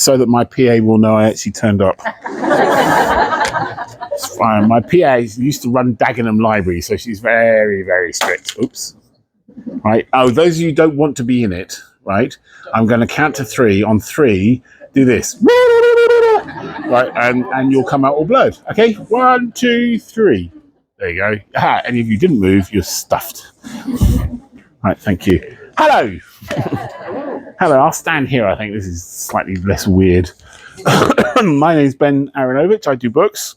so that my PA will know I actually turned up. It's fine. My PA used to run Dagenham Library, so she's very, very strict. Oops. Right. Oh, those of you who don't want to be in it, right? I'm going to count to 3. On 3, do this. Right, and you'll come out all blurred. Okay, 1, 2, 3. There you go. Aha, and if you didn't move, you're stuffed. Right, thank you. Hello. Hello, I'll stand here. I think this is slightly less weird. My name's Ben Aaronovich. I do books.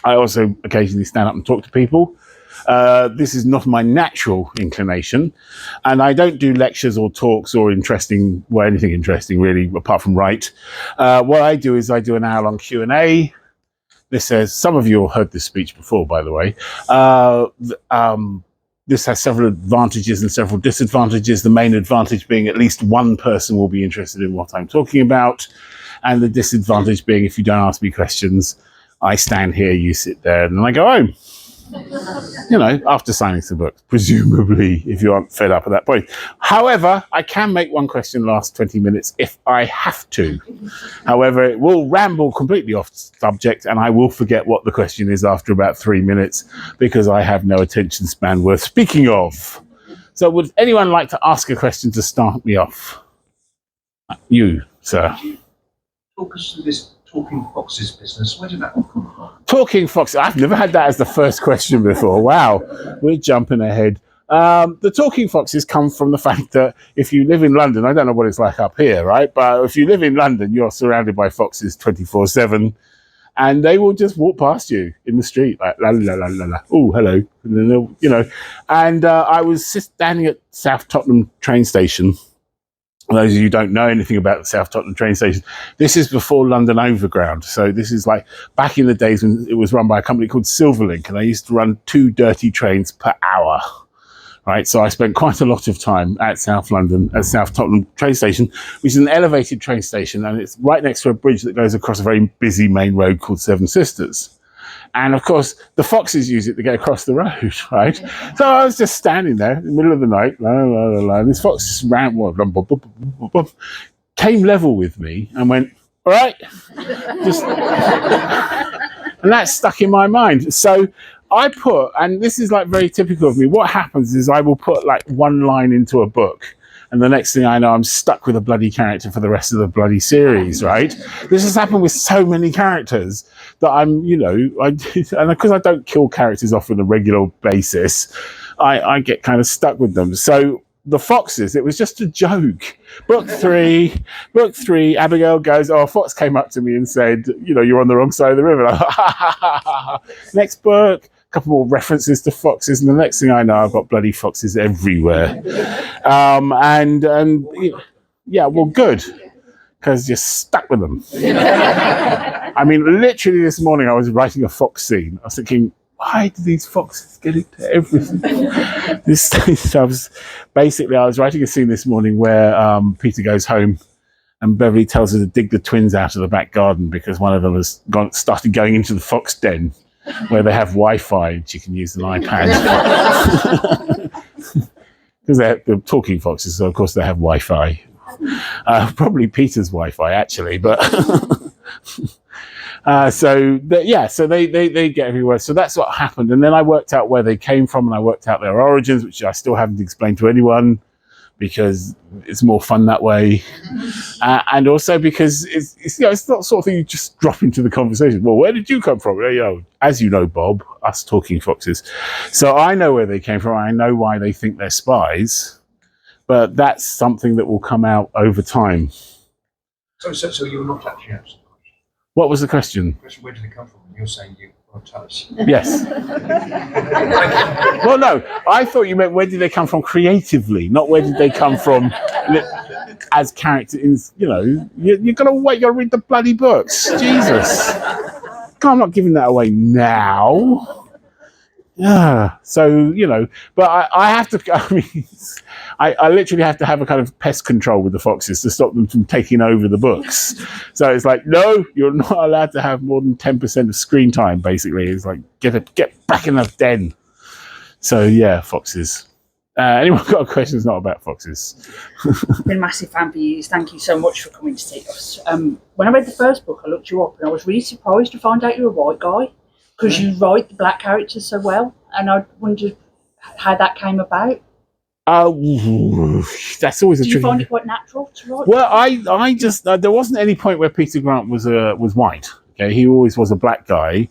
I also occasionally stand up and talk to people. This is not my natural inclination, and I don't do lectures or talks or anything interesting really, apart from write. What I do is I do an hour-long Q&A. This says, some of you have heard this speech before, by the way. This has several advantages and several disadvantages. The main advantage being at least one person will be interested in what I'm talking about, and the disadvantage being if you don't ask me questions, I stand here, you sit there, and then I go home. You know, after signing some books, presumably, if you aren't fed up at that point. However, I can make one question last 20 minutes if I have to. However, it will ramble completely off subject, and I will forget what the question is after about 3 minutes because I have no attention span worth speaking of. So would anyone like to ask a question to start me off? You, sir. Talk us through this Talking Foxes business. Where did that come from? Talking Foxes. I've never had that as the first question before. Wow, we're jumping ahead. The Talking Foxes come from the fact that if you live in London, I don't know what it's like up here, right? But if you live in London, you're surrounded by foxes 24/7, and they will just walk past you in the street like la la la la la. Oh, hello, and then they'll, you know. And I was standing at South Tottenham train station. Those of you who don't know anything about the South Tottenham train station, this is before London Overground. So this is like back in the days when it was run by a company called Silverlink, and they used to run 2 dirty trains per hour. Right, so I spent quite a lot of time at South London, at South Tottenham train station, which is an elevated train station, and it's right next to a bridge that goes across a very busy main road called Seven Sisters. And of course, the foxes use it to get across the road, right? So I was just standing there in the middle of the night, la, la, la, la, and this fox just ran, came level with me and went, all right, just, and that stuck in my mind. So I put, and this is like very typical of me, what happens is I will put like one line into a book, and the next thing I know, I'm stuck with a bloody character for the rest of the bloody series, right? This has happened with so many characters that I'm, you know, and because I don't kill characters off on a regular basis, I get kind of stuck with them. So the foxes, it was just a joke. Book three, Abigail goes, oh, a fox came up to me and said, you know, you're on the wrong side of the river. Next book. Couple more references to foxes, and the next thing I know, I've got bloody foxes everywhere. Yeah, well, good, because you're stuck with them. I mean, literally this morning, I was writing a fox scene. I was thinking, why do these foxes get into everything? I was writing a scene this morning where Peter goes home, and Beverly tells her to dig the twins out of the back garden because one of them has started going into the fox den, where they have Wi-Fi and she can use an iPad. Because they're talking foxes, so of course they have Wi-Fi. Probably Peter's Wi-Fi, actually, but... so they get everywhere. So that's what happened. And then I worked out where they came from, and I worked out their origins, which I still haven't explained to anyone, because it's more fun that way. And also because it's you know, it's not sort of thing you just drop into the conversation. Well, where did you come from? You know, as you know, Bob, us talking foxes. So I know where they came from. I know why they think they're spies, but that's something that will come out over time. So you're not actually answering the question. What was the question? Where do they come from? You're saying you won't tell us. Yes. Well, no, I thought you meant where did they come from creatively, not where did they come from as characters. You know, you're going to wait, you've got to read the bloody books. Jesus. I'm not giving that away now. Yeah. So, you know, but I have to, I mean, I literally have to have a kind of pest control with the foxes to stop them from taking over the books. So it's like, no, you're not allowed to have more than 10% of screen time, basically. It's like, get back in the den. So, yeah, foxes. Anyone got a question that's not about foxes? Been a massive fan for years. Thank you so much for coming to see us. When I read the first book, I looked you up and I was really surprised to find out you're a white guy because you write the black characters so well. And I wondered how that came about. That's always a tricky. Do you find it quite natural to write? Well, I just there wasn't any point where Peter Grant was white. Okay, he always was a black guy.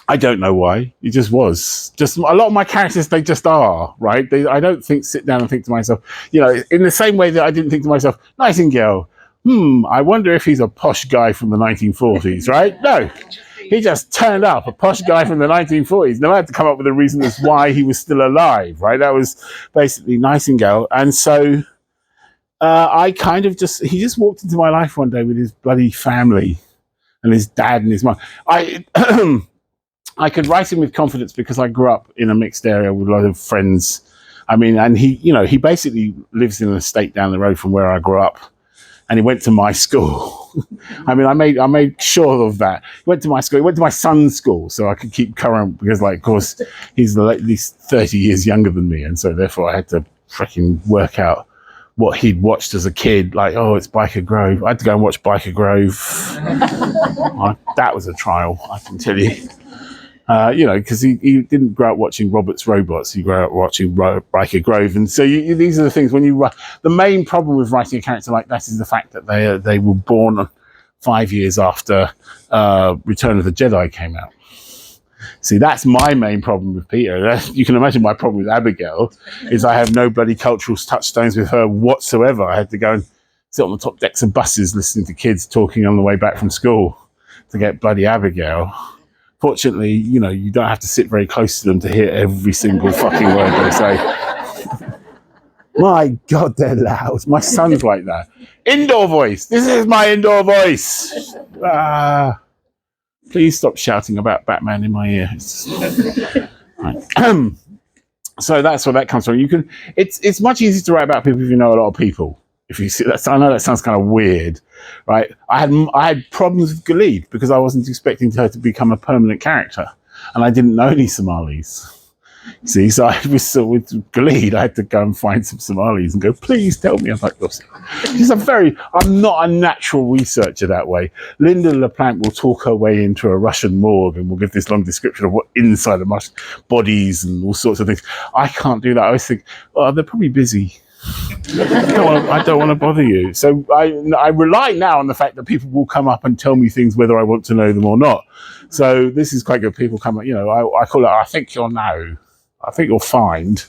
I don't know why. It just was. Just a lot of my characters, they just are, right? I don't sit down and think to myself, in the same way that I didn't think to myself, Nightingale, I wonder if he's a posh guy from the 1940s, right? No. He just turned up, a posh guy from the 1940s. Never had to come up with a reason as why he was still alive, right? That was basically Nightingale. And so I kind of he just walked into my life one day with his bloody family and his dad and his mum. I could write him with confidence because I grew up in a mixed area with a lot of friends. I mean, and he basically lives in an estate down the road from where I grew up, and he went to my school. I mean, I made sure of that. He went to my school. He went to my son's school, so I could keep current because, of course, he's at least 30 years younger than me, and so therefore I had to freaking work out what he'd watched as a kid. It's Biker Grove. I had to go and watch Biker Grove. That was a trial, I can tell you. Because he didn't grow up watching Robert's Robots. He grew up watching Biker Grove. And so these are the things when you the main problem with writing a character like that is the fact that they were born 5 years after Return of the Jedi came out. See, that's my main problem with Peter. You can imagine my problem with Abigail is I have no bloody cultural touchstones with her whatsoever. I had to go and sit on the top decks of buses listening to kids talking on the way back from school to get bloody Abigail. Fortunately, you don't have to sit very close to them to hear every single fucking word they say. My God, they're loud. My son's like that. Indoor voice. This is my indoor voice. Please stop shouting about Batman in my ear. Right. So that's where that comes from. It's much easier to write about people if you know a lot of people. If you see that, I know that sounds kind of weird, right? I had problems with Khalid because I wasn't expecting her to become a permanent character, and I didn't know any Somalis. See, so with Khalid, I had to go and find some Somalis and go, please tell me about this. I'm not a natural researcher that way. Linda LaPlante will talk her way into a Russian morgue and will give this long description of what inside of bodies and all sorts of things. I can't do that. I always think, they're probably busy. I don't want to bother you. So I rely now on the fact that people will come up and tell me things whether I want to know them or not. So this is quite good. People come up, I call it, I think you'll know. I think you'll find,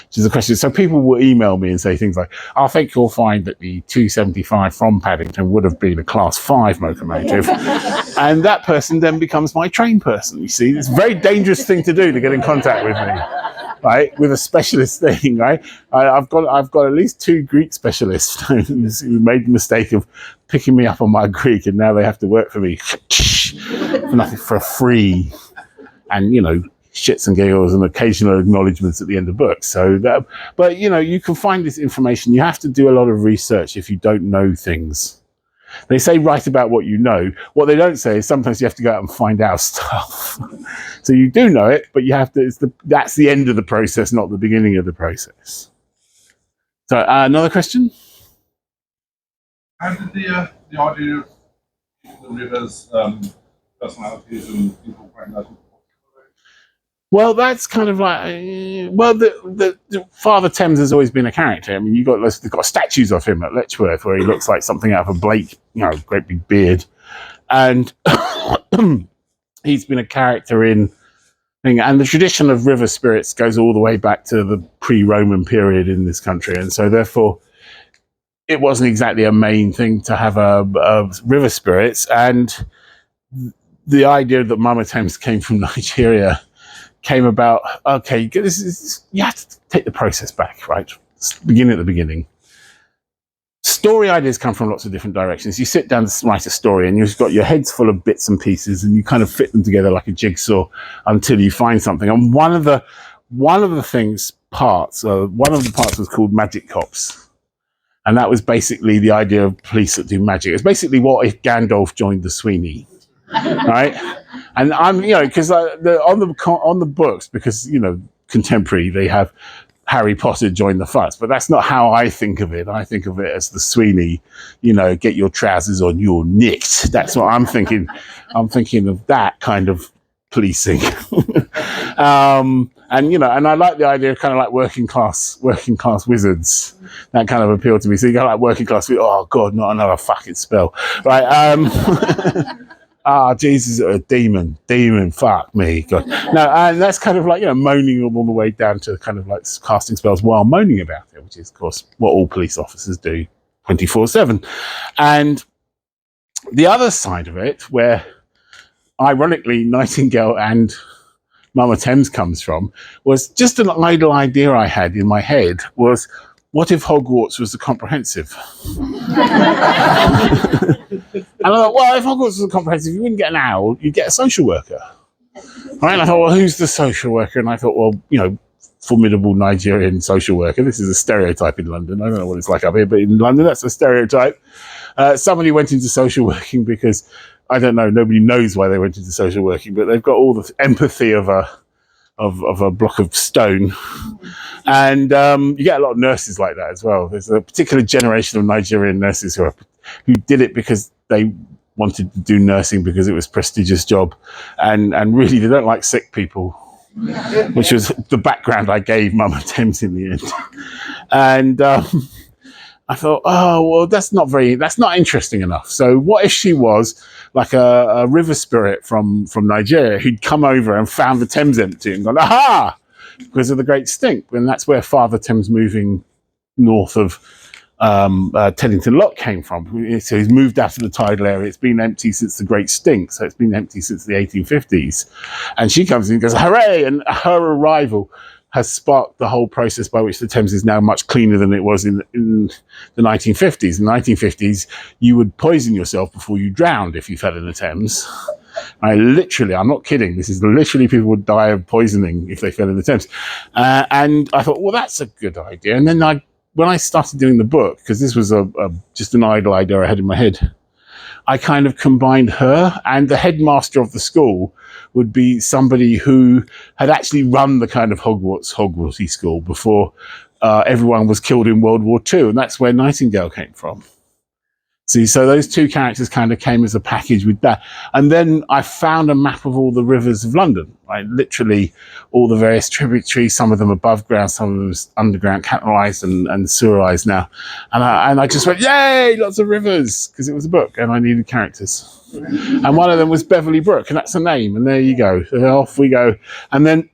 which is a question. So people will email me and say things like, I think you'll find that the 275 from Paddington would have been a class 5 locomotive. And that person then becomes my train person. You see, it's a very dangerous thing to do, to get in contact with me. Right, with a specialist thing, right? I've got at least 2 Greek specialists who made the mistake of picking me up on my Greek, and now they have to work for me for free, and shits and giggles and occasional acknowledgements at the end of books. So but you can find this information. You have to do a lot of research if you don't know things. They say write about what you know. What they don't say is sometimes you have to go out and find out stuff. So you do know it, but you have to. That's the end of the process, not the beginning of the process. So another question. How did the idea of the rivers, personalities, and incorporating those? Well, that's kind of like, the Father Thames has always been a character. I mean, they've got statues of him at Letchworth where he looks like something out of a Blake, great big beard. And he's been a character and the tradition of river spirits goes all the way back to the pre-Roman period in this country. And so therefore, it wasn't exactly a main thing to have a river spirits. And the idea that Mama Thames came from Nigeria came about, okay, you have to take the process back, right? Begin at the beginning. Story ideas come from lots of different directions. You sit down to write a story and you've got your heads full of bits and pieces and you kind of fit them together like a jigsaw until you find something. And one of the parts was called Magic Cops. And that was basically the idea of police that do magic. It's basically what if Gandalf joined the Sweeney, right? And I'm, because on the books, because contemporary, they have Harry Potter join the fuss, but that's not how I think of it. I think of it as the Sweeney, get your trousers on, you're nicked. That's what I'm thinking. I'm thinking of that kind of policing. And I like the idea of kind of like working class wizards. That kind of appealed to me. So you got like working class, oh God, not another fucking spell. Right. Jesus, a demon, fuck me, God. No, and that's kind of like, moaning all the way down to kind of like casting spells while moaning about it, which is, of course, what all police officers do 24/7. And the other side of it, where ironically Nightingale and Mama Thames comes from, was just an idle idea I had in my head was, what if Hogwarts was a comprehensive? And I thought, well, if Hogwarts was a comprehensive, you wouldn't get an owl, you'd get a social worker. Right? And I thought, well, who's the social worker? And I thought, well, formidable Nigerian social worker. This is a stereotype in London. I don't know what it's like up here, but in London, that's a stereotype. Somebody went into social working because, I don't know, nobody knows why they went into social working, but they've got all the empathy of a block of stone. And you get a lot of nurses like that as well. There's a particular generation of Nigerian nurses who did it because they wanted to do nursing because it was a prestigious job. And really, they don't like sick people, which was the background I gave Mama Thames in the end. And I thought, oh, well, that's not interesting enough. So what if she was like a river spirit from Nigeria who'd come over and found the Thames empty and gone, aha, because of the Great Stink. And that's where Father Thames moving north of Teddington Lock came from. So he's moved out of the tidal area. It's been empty since the Great Stink. So it's been empty since the 1850s. And she comes in and goes, hooray! And her arrival has sparked the whole process by which the Thames is now much cleaner than it was in the 1950s. In the 1950s, you would poison yourself before you drowned if you fell in the Thames. I'm not kidding. This is literally, people would die of poisoning if they fell in the Thames. And I thought, well, that's a good idea. And then when I started doing the book, because this was just an idle idea I had in my head, I kind of combined her, and the headmaster of the school would be somebody who had actually run the kind of Hogwartsy school before everyone was killed in World War II. And that's where Nightingale came from. See, so those two characters kind of came as a package with that. And then I found a map of all the rivers of London, right? Literally all the various tributaries, some of them above ground, some of them underground, canalized and sewerized now. And I just went, yay, lots of rivers, because it was a book and I needed characters. And one of them was Beverly Brook, and that's a name. And there you go. And off we go. And then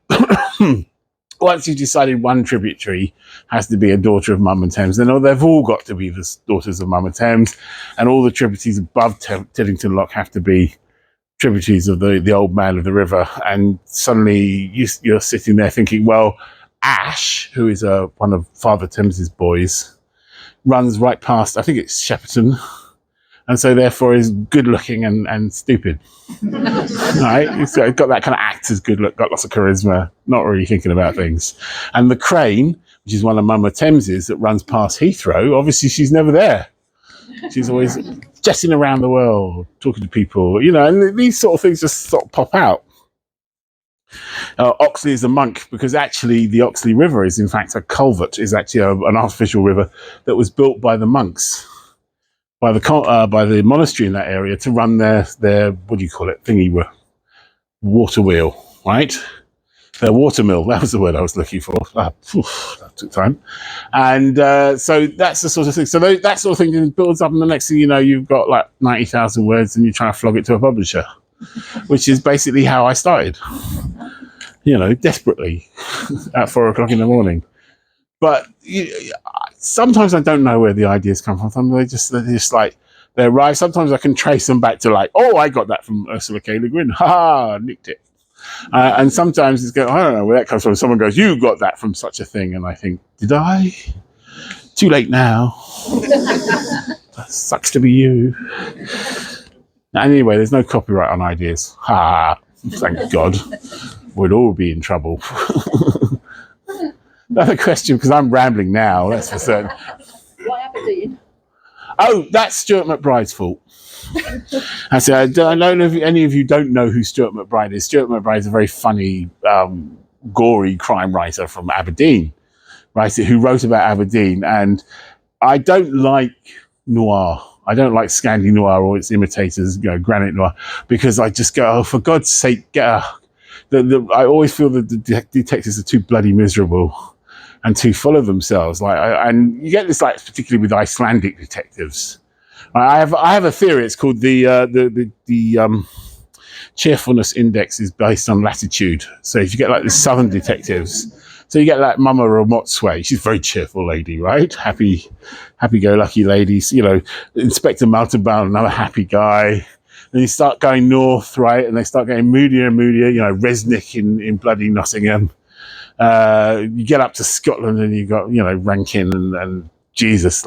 once you've decided one tributary has to be a daughter of Mama Thames, then they've all got to be the daughters of Mama Thames, and all the tributaries above Teddington Lock have to be tributaries of the old man of the river. And suddenly you're sitting there thinking, well, Ash, who is one of Father Thames's boys, runs right past, I think it's Shepperton, and so therefore is good looking and stupid. Right? He's got that kind of actor's good look, got lots of charisma, not really thinking about things. And the crane, which is one of Mama Thames's that runs past Heathrow, obviously she's never there. She's always jetting around the world, talking to people, and these sort of things just sort of pop out. Oxley is a monk because actually the Oxley River is in fact a culvert, is actually an artificial river that was built by the monks, by the monastery in that area to run their what do you call it, water wheel, right? Their water mill, that was the word I was looking for. That took time. And so that's the sort of thing. So that sort of thing builds up, and the next thing you know, you've got like 90,000 words and you're trying to flog it to a publisher, which is basically how I started, desperately at 4 o'clock in the morning. But sometimes I don't know where the ideas come from. Sometimes they're just like, they arrive. Sometimes I can trace them back to like, oh, I got that from Ursula K. Le Guin. Ha, nicked it. And sometimes it's I don't know where that comes from. Someone goes, you got that from such a thing. And I think, did I? Too late now. That sucks to be you. Anyway, there's no copyright on ideas. Ha, thank God. We'd all be in trouble. Another question, because I'm rambling now, that's for certain. What happened, Ian? Oh, that's Stuart McBride's fault. I said, I don't know if any of you don't know who Stuart McBride is. Stuart McBride is a very funny gory crime writer from Aberdeen, right, who wrote about Aberdeen. And I don't like noir. I don't like Scandi noir or its imitators, Granite Noir, because I just go, oh, for God's sake, get a... I always feel that the detectives are too bloody miserable and too full of themselves. And you get this, particularly with Icelandic detectives. I have a theory. It's called the cheerfulness index is based on latitude. So if you get the southern detectives, so you get Mama Ramotswe, she's a very cheerful lady, right? Happy-go-lucky ladies. Inspector Maltenbaum, another happy guy. Then you start going north, right? And they start getting moodier and moodier. Resnick in bloody Nottingham. You get up to Scotland and you got, Rankin and Jesus,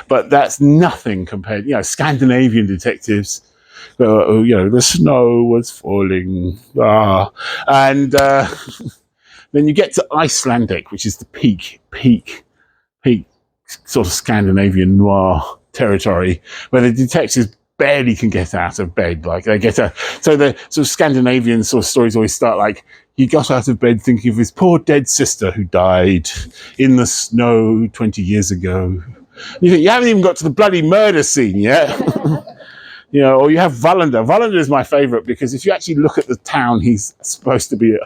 but that's nothing compared, Scandinavian detectives. The snow was falling. And then you get to Icelandic, which is the peak sort of Scandinavian noir territory, where the detectives barely can get out of bed. They get so the sort of Scandinavian sort of stories always start he got out of bed thinking of his poor dead sister who died in the snow 20 years ago. You think, you haven't even got to the bloody murder scene yet. Or you have Wallander. Wallander is my favorite because if you actually look at the town he's supposed to be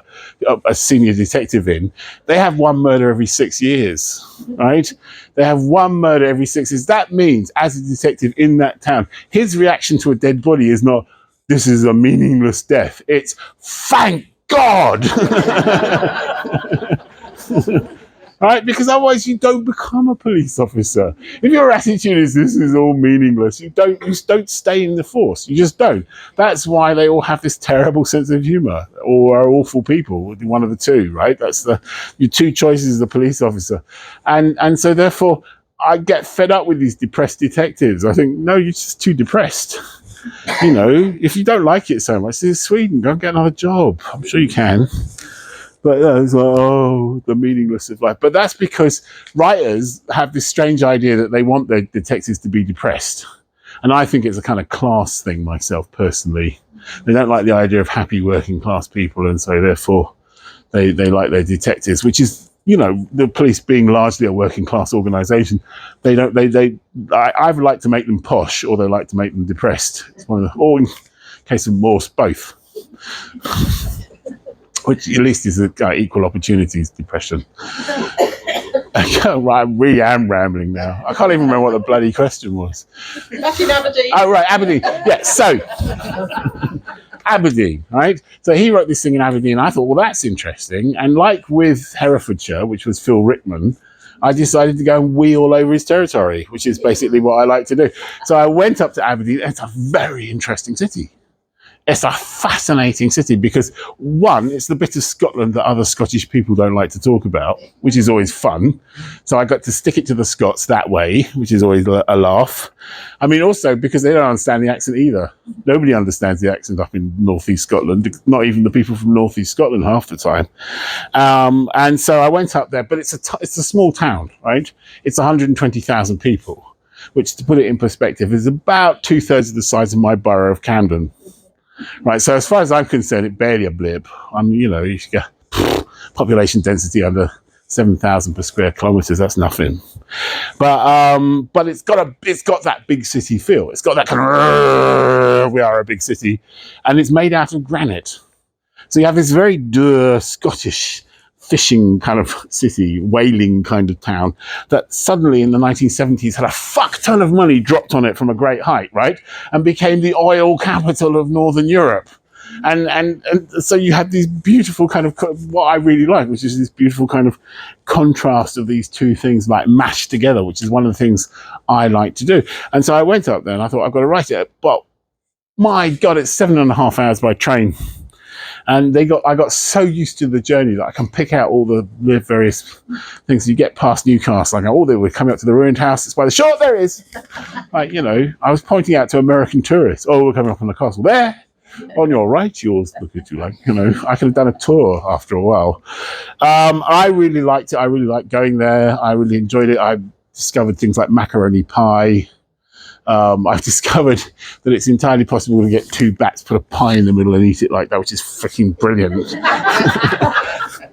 a senior detective in, they have one murder every 6 years, right? They have one murder every 6 years. That means, as a detective in that town, his reaction to a dead body is not, this is a meaningless death. It's, thank God! Right? Because otherwise you don't become a police officer. If your attitude is this is all meaningless, you don't stay in the force. You just don't. That's why they all have this terrible sense of humor, or are awful people, one of the two, right? That's your two choices as a police officer. And so therefore I get fed up with these depressed detectives. I think, no, you're just too depressed. If you don't like it so much, this is Sweden, go and get another job. I'm sure you can. But it's the meaningless of life. But that's because writers have this strange idea that they want their detectives to be depressed. And I think it's a kind of class thing myself, personally. They don't like the idea of happy working class people, and so therefore they like their detectives, which is, the police being largely a working class organisation. They either like to make them posh or they like to make them depressed. It's one of the, or in case of Morse, both. Which at least is equal opportunities depression. Right, I really am rambling now. I can't even remember what the bloody question was. Back in Aberdeen. Oh, right, Aberdeen. Yeah, so Aberdeen, right? So he wrote this thing in Aberdeen. I thought, well, that's interesting. And like with Herefordshire, which was Phil Rickman, I decided to go and wee all over his territory, which is basically what I like to do. So I went up to Aberdeen. It's a very interesting city. It's a fascinating city because, one, it's the bit of Scotland that other Scottish people don't like to talk about, which is always fun. So I got to stick it to the Scots that way, which is always a laugh. I mean, also because they don't understand the accent either. Nobody understands the accent up in northeast Scotland, not even the people from northeast Scotland half the time. And so I went up there, but it's a small town, right? It's 120,000 people, which, to put it in perspective, is about 2/3 of the size of my borough of Camden. Right, so as far as I'm concerned, it's barely a blip. You should get population density under 7,000 per square kilometres. That's nothing. But it's got that big city feel. It's got that kind of we are a big city, and it's made out of granite. So you have this very Scottish fishing kind of city, whaling kind of town, that suddenly in the 1970s had a fuck ton of money dropped on it from a great height, right? And became the oil capital of Northern Europe. And so you had these beautiful kind of, what I really like, which is this beautiful kind of contrast of these two things mashed together, which is one of the things I like to do. And so I went up there and I thought, I've got to write it. But my God, it's 7.5 hours by train. And I got so used to the journey that I can pick out all the various things. You get past Newcastle, we're coming up to the ruined house. It's by the shore. There it is. I was pointing out to American tourists. Oh, we're coming up on the castle. There, on your right, yours. Look at you, I could have done a tour after a while. I really liked it. I really liked going there. I really enjoyed it. I discovered things like macaroni pie. I've discovered that it's entirely possible to get two bats, put a pie in the middle and eat it like that, which is freaking brilliant.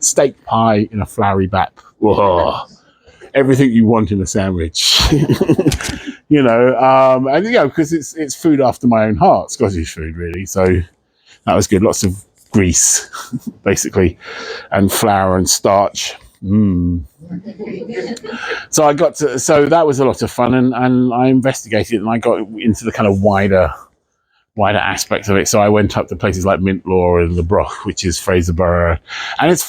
steak pie in a floury bap. Whoa. Everything you want in a sandwich. And because it's food after my own heart, Scottish food, really. So that was good. Lots of grease, basically, and flour and starch. So that was a lot of fun, and I investigated and I got into the kind of wider aspects of it. So I went up to places like Mintlaw and the Broch, which is Fraserburgh, and it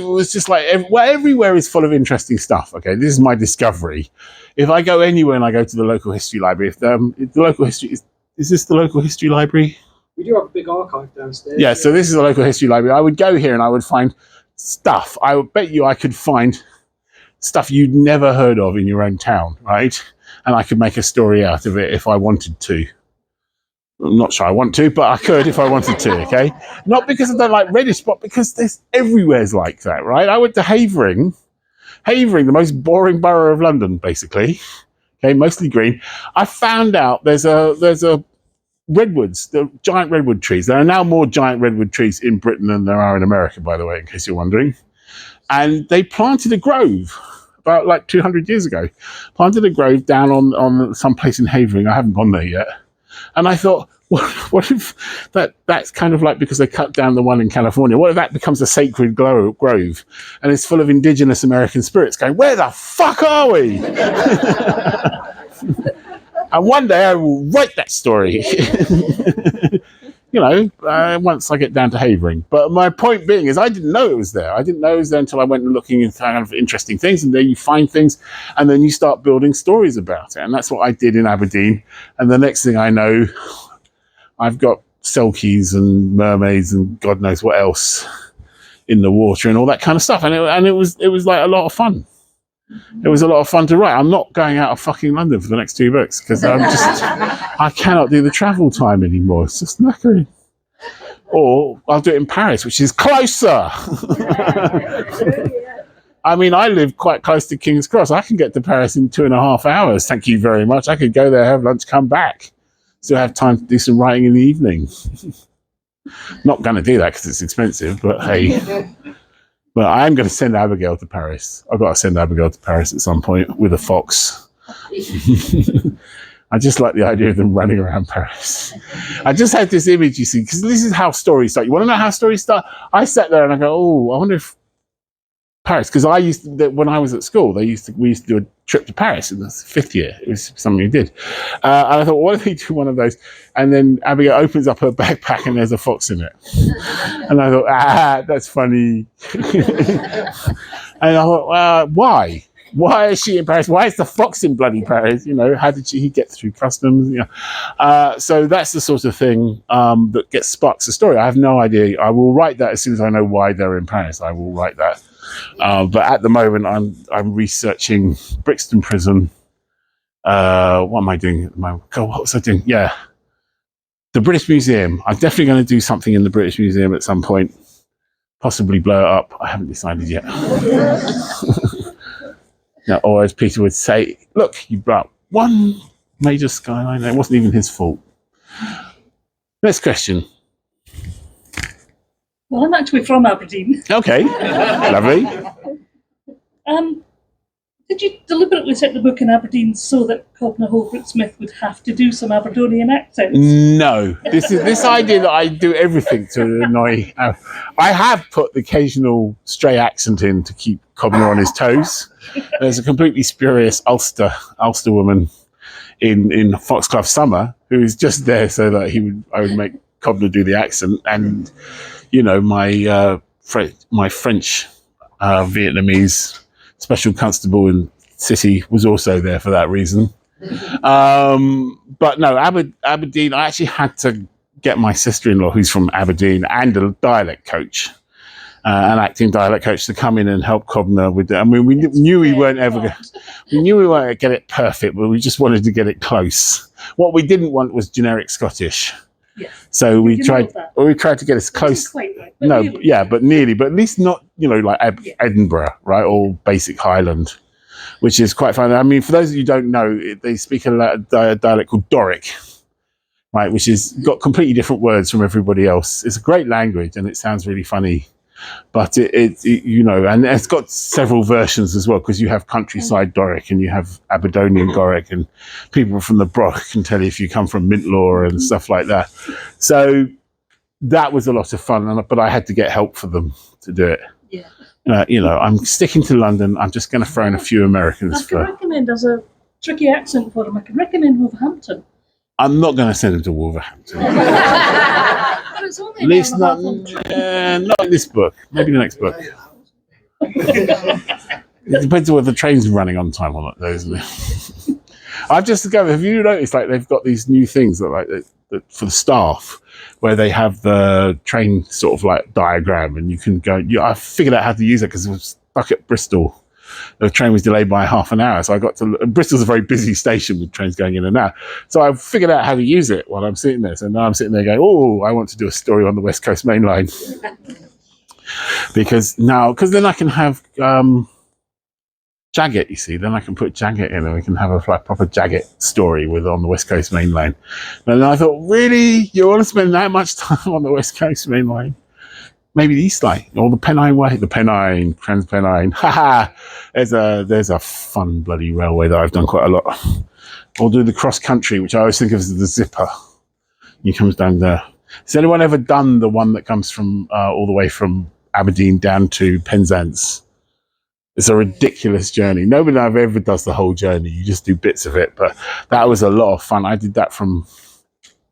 was just like everywhere is full of interesting stuff. Okay, this is my discovery. If I go anywhere and I go to the local history library, if the local history is this the local history library? We do have a big archive downstairs. Yeah, so this is the local history library. I would go here and I would find stuff. I would bet you I could find stuff you'd never heard of in your own town, right? And I could make a story out of it if I wanted to. I'm not sure I want to, but I could if I wanted to, okay? Not because I don't like Redditch, but because there's everywhere's like that, right? I went to Havering, the most boring borough of London, basically. Okay, mostly green. I found out there's a redwoods, the giant redwood trees. There are now more giant redwood trees in Britain than there are in America, by the way, in case you're wondering. And they planted a grove about like 200 years ago. Planted a grove down on some place in Havering. I haven't gone there yet. And I thought, what if that's kind of like because they cut down the one in California, what if that becomes a sacred grove and it's full of indigenous American spirits going, where the fuck are we? And one day I will write that story. Once I get down to Havering. But my point being is I didn't know it was there. I didn't know it was there until I went and looking into kind of interesting things, and then you find things and then you start building stories about it. And that's what I did in Aberdeen. And the next thing I know, I've got selkies and mermaids and God knows what else in the water and all that kind of stuff. And it was like a lot of fun. It was a lot of fun to write. I'm not going out of fucking London for the next 2 books because I cannot do the travel time anymore. It's just knackering. Or I'll do it in Paris, which is closer. I mean, I live quite close to King's Cross. I can get to Paris in 2.5 hours. Thank you very much. I could go there, have lunch, come back. Still have time to do some writing in the evening. Not going to do that because it's expensive, but hey. But I am going to send Abigail to Paris. I've got to send Abigail to Paris at some point with a fox. I just like the idea of them running around Paris. I just had this image, you see, because this is how stories start. You want to know how stories start? I sat there and I go, oh, I wonder if Paris, because when I was at school, we used to do a trip to Paris in the 5th year. It was something we did. And I thought, what if we do one of those? And then Abigail opens up her backpack and there's a fox in it. And I thought, that's funny. And I thought, why? Why is she in Paris? Why is the fox in bloody Paris? How did he get through customs? So that's the sort of thing that sparks a story. I have no idea. I will write that as soon as I know why they're in Paris. I will write that. But at the moment, I'm researching Brixton Prison. What am I doing at the moment? God, what was I doing? Yeah, the British Museum. I'm definitely going to do something in the British Museum at some point. Possibly blow it up. I haven't decided yet. Or as Peter would say, look, you blew up one major skyline. It wasn't even his fault. Next question. Well, I'm actually from Aberdeen. Okay, lovely. Did you deliberately set the book in Aberdeen so that Cobna Holbrook Smith would have to do some Aberdonian accents? No, this idea that I do everything to annoy. I have put the occasional stray accent in to keep Cobna on his toes. There's a completely spurious Ulster woman in Foxglove Summer who is just there so that I would make Cobna do the accent, and my French Vietnamese special constable in City was also there for that reason. But no, Aberdeen, I actually had to get my sister-in-law, who's from Aberdeen, and a dialect coach, an acting dialect coach, to come in and help Cobna with it. I mean, we knew we weren't going to get it perfect, but we just wanted to get it close. What we didn't want was generic Scottish. Yes. So we tried to get as close. Quite right, No, nearly. yeah, but nearly, but at least not, like Edinburgh, right? Or basic Highland, which is quite fun. I mean, for those of you who don't know, they speak a dialect called Doric, right? Which is got completely different words from everybody else. It's a great language and it sounds really funny. But it you know, and it's got several versions as well, because you have countryside Doric and you have Aberdonian Doric, and people from the Broch can tell you if you come from Mintlaw and stuff like that. So that was a lot of fun, but I had to get help for them to do it. Yeah. You know, I'm sticking to London. I'm just going to throw in a few Americans I can recommend, as a tricky accent for him, I can recommend Wolverhampton. I'm not going to send them to Wolverhampton. But it's only At least an hour and a half on not in this book. Maybe the next book. It depends on whether the train's running on time or not, though, isn't it? I've just discovered. Have you noticed, like, they've got these new things that for the staff, where they have the train sort of like diagram, and you can go. I figured out how to use it because it was stuck at Bristol. The train was delayed by half an hour, so I got to. And Bristol's a very busy station with trains going in and out. So I figured out how to use it while I'm sitting there. So now I'm sitting there going, "Oh, I want to do a story on the West Coast Main Line," because then I can have Jagged. You see, then I can put Jagged in, and we can have a proper Jagged story on the West Coast Main Line. And then I thought, really, you want to spend that much time on the West Coast Main Line? Maybe the East Line or the Pennine Way, the Pennine, Trans-Pennine. Haha! There's a fun bloody railway that I've done quite a lot. Or do the cross country, which I always think of as the zipper. He comes down there. Has anyone ever done the one that comes from all the way from Aberdeen down to Penzance? It's a ridiculous journey. Nobody I've ever does the whole journey. You just do bits of it, but that was a lot of fun. I did that from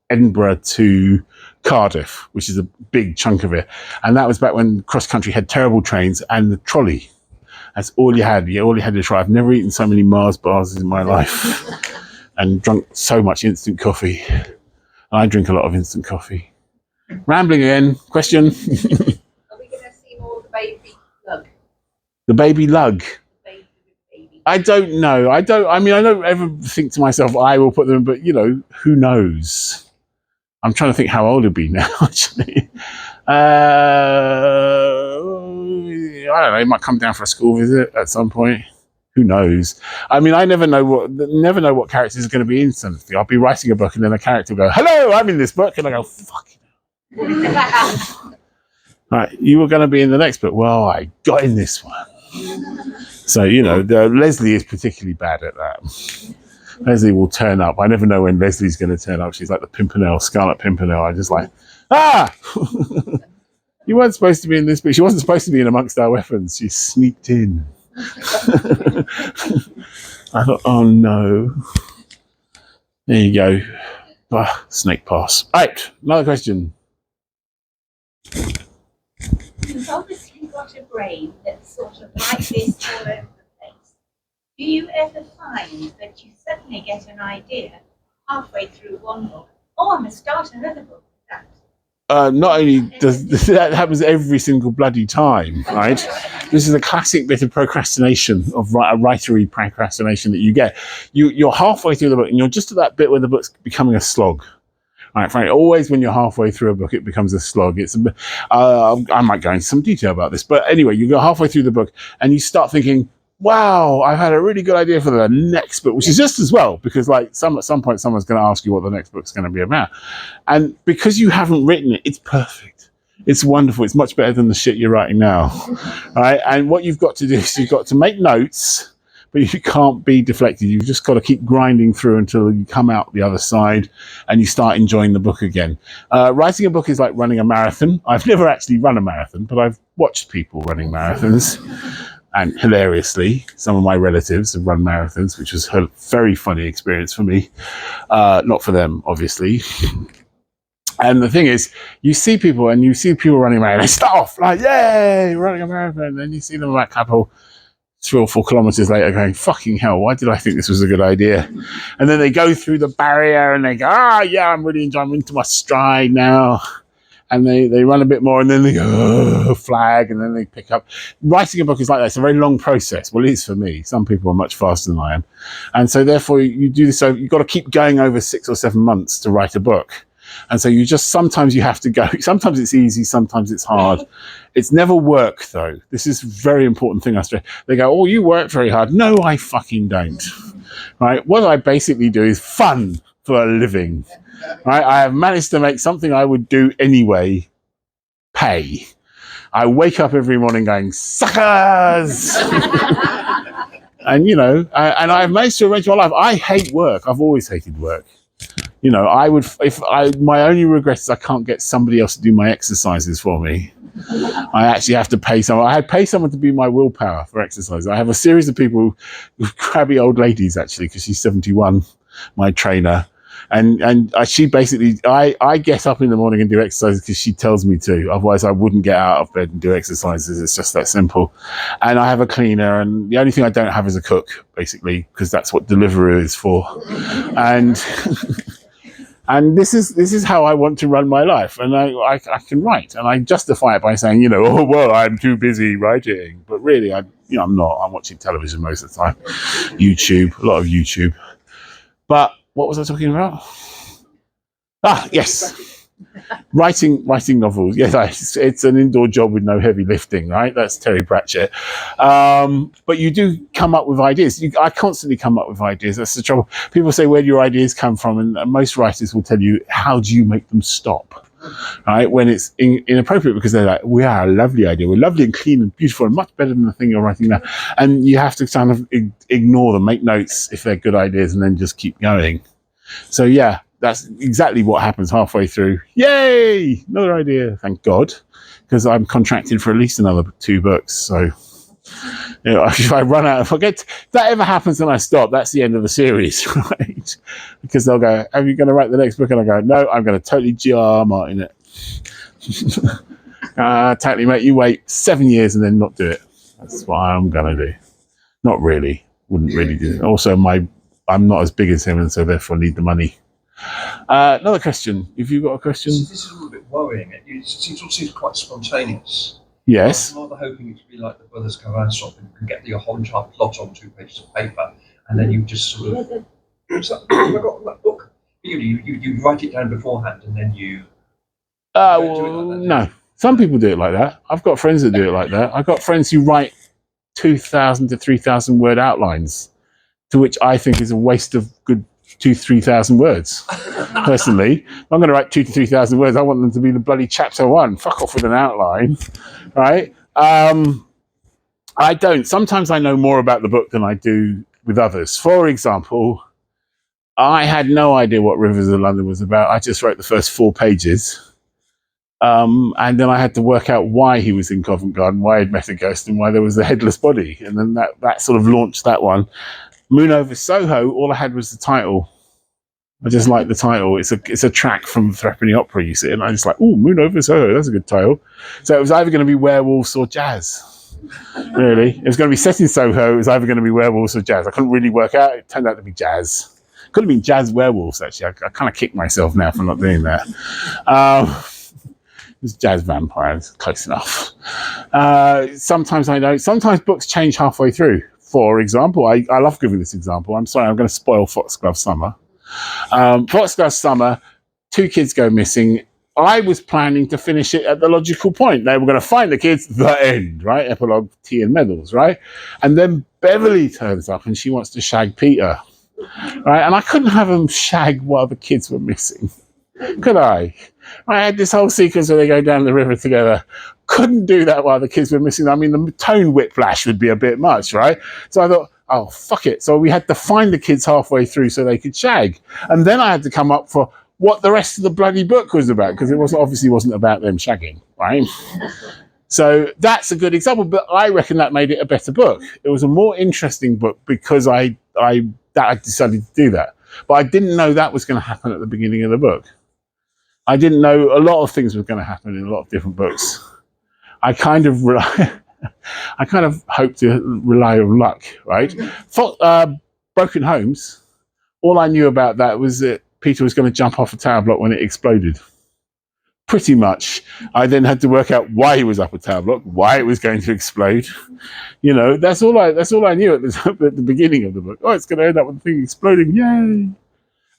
Edinburgh to Cardiff, which is a big chunk of it, and that was back when cross country had terrible trains and the trolley. That's all you had. All you had to try. I've never eaten so many Mars bars in my life, and drunk so much instant coffee. I drink a lot of instant coffee. Rambling again. Question. Are we going to see more of the baby lug? The baby lug. Baby. I don't know. I don't ever think to myself, I will put them, but, you know, who knows? I'm trying to think how old he'll be now, actually. I don't know. He might come down for a school visit at some point. Who knows? I mean, I never know what characters are going to be in something. I'll be writing a book, and then a character will go, "Hello, I'm in this book," and I go, "Fuck it." Right, you were going to be in the next book. Well, I got in this one. So, you know, Leslie is particularly bad at that. Leslie will turn up. I never know when Leslie's going to turn up. She's like the Pimpernel, Scarlet Pimpernel. I just like, you weren't supposed to be in this, but she wasn't supposed to be in amongst our weapons. She sneaked in. I thought, oh no. There you go. Snake pass. Right, another question. You've obviously got a brain that's sort of like this all over the place. Do you ever find that you suddenly get an idea halfway through one book, oh, I must start another book with that? Not only does that happens every single bloody time, right? This is a classic bit of procrastination, of writery procrastination that you get. You're halfway through the book, and you're just at that bit where the book's becoming a slog. Right, Frank, always when you're halfway through a book, it becomes a slog. I might go into some detail about this, but anyway, you go halfway through the book and you start thinking, wow, I've had a really good idea for the next book, which is just as well, because at some point someone's going to ask you what the next book's going to be about. And because you haven't written it, it's perfect. It's wonderful. It's much better than the shit you're writing now. Right? And what you've got to do is you've got to make notes, but you can't be deflected. You've just got to keep grinding through until you come out the other side and you start enjoying the book again. Writing a book is like running a marathon. I've never actually run a marathon, but I've watched people running marathons. And hilariously, some of my relatives have run marathons, which was a very funny experience for me. Not for them, obviously. And the thing is, you see people running around, they start off like, yay, running a marathon. And then you see them about a couple 3 or 4 kilometers later going, fucking hell, why did I think this was a good idea? And then they go through the barrier and they go, yeah, I'm really enjoying, I'm into my stride now. And they run a bit more and then they go, flag, and then they pick up. Writing a book is like that. It's a very long process. Well, it is for me. Some people are much faster than I am. And so therefore you do this. So you've got to keep going over 6 or 7 months to write a book. And so sometimes you have to go. Sometimes it's easy, sometimes it's hard. It's never work, though. This is a very important thing I stress. They go, oh, you work very hard. No, I fucking don't. Right? What I basically do is fun for a living. Right? I have managed to make something I would do anyway pay. I wake up every morning going, suckers! And, you know, and I've managed to arrange my life. I hate work. I've always hated work. You know, my only regret is I can't get somebody else to do my exercises for me. I actually have to pay someone. I pay someone to be my willpower for exercise. I have a series of people, crabby old ladies, actually, because she's 71, my trainer. And she basically, I get up in the morning and do exercises because she tells me to. Otherwise, I wouldn't get out of bed and do exercises. It's just that simple. And I have a cleaner, and the only thing I don't have is a cook, basically, because that's what Deliveroo is for. And and this is how I want to run my life. And I can write, and I justify it by saying, you know, oh well, I'm too busy writing. But really, I'm not. I'm watching television most of the time, YouTube, a lot of YouTube. But what was I talking about? Yes. Writing novels. Yes, it's an indoor job with no heavy lifting, right? That's Terry Pratchett. But you do come up with ideas. I constantly come up with ideas. That's the trouble. People say, where do your ideas come from? And most writers will tell you, how do you make them stop? Right? When it's inappropriate, because they're like, we are a lovely idea. We're lovely and clean and beautiful and much better than the thing you're writing now. And you have to kind of ignore them, make notes if they're good ideas, and then just keep going. So yeah, that's exactly what happens halfway through. Yay! Another idea, thank God, because I'm contracted for at least another 2 books. So you know, if I run out, if that ever happens and I stop, that's the end of the series, right? Because they'll go, are you going to write the next book? And I go, no, I'm going to totally G.R. Martin it. Totally, mate, you wait 7 years and then not do it. That's what I'm going to do. Not really. Wouldn't really do it. Also, I'm not as big as him, and so therefore need the money. Another question. If you've got a question. This is a little bit worrying. It seems quite spontaneous. Yes. I'm rather hoping it to be like the Brothers Karamazov, and you can get the whole entire plot on 2 pages of paper, and then you just sort of, have I got that book? You write it down beforehand, and then you. No. Some people do it like that. I've got friends that do it like that. I've got friends who write 2,000 to 3,000 word outlines, to which I think is a waste of good 2,000-3,000 words. Personally, if I'm going to write 2,000 to 3,000 words, I want them to be the bloody chapter 1. Fuck off with an outline, right? I don't. Sometimes I know more about the book than I do with others. For example, I had no idea what Rivers of London was about. I just wrote the first 4 pages. And then I had to work out why he was in Covent Garden, why he'd met a ghost, and why there was a headless body. And then that sort of launched that one. Moon Over Soho, all I had was the title. I just like the title. It's a track from Threepenny Opera, you see, and I just like, ooh, Moon Over Soho, that's a good title. So it was either going to be werewolves or jazz. Really, it was going to be set in Soho. It was either going to be werewolves or jazz. I couldn't really work out. It turned out to be jazz. Could have been jazz werewolves, actually. I kind of kick myself now for not doing that. It's jazz vampires, close enough. Sometimes I don't. Sometimes books change halfway through. For example, I love giving this example. I'm sorry, I'm going to spoil Foxglove Summer. Foxglove Summer, 2 kids go missing. I was planning to finish it at the logical point. They were going to find the kids, the end, right? Epilogue, tea and medals, right? And then Beverly turns up and she wants to shag Peter, right? And I couldn't have them shag while the kids were missing. Could I? I had this whole sequence where they go down the river together. Couldn't do that while the kids were missing. I mean, the tone whiplash would be a bit much, right? So I thought, oh, fuck it. So we had to find the kids halfway through so they could shag. And then I had to come up for what the rest of the bloody book was about, because it obviously wasn't about them shagging, right? So that's a good example, but I reckon that made it a better book. It was a more interesting book because I decided to do that. But I didn't know that was going to happen at the beginning of the book. I didn't know a lot of things were going to happen in a lot of different books. I kind of hope to rely on luck, right? Broken Homes, all I knew about that was that Peter was going to jump off a tower block when it exploded. Pretty much. I then had to work out why he was up a tower block, why it was going to explode. You know, that's all I knew at the beginning of the book. Oh, it's going to end up with the thing exploding, yay!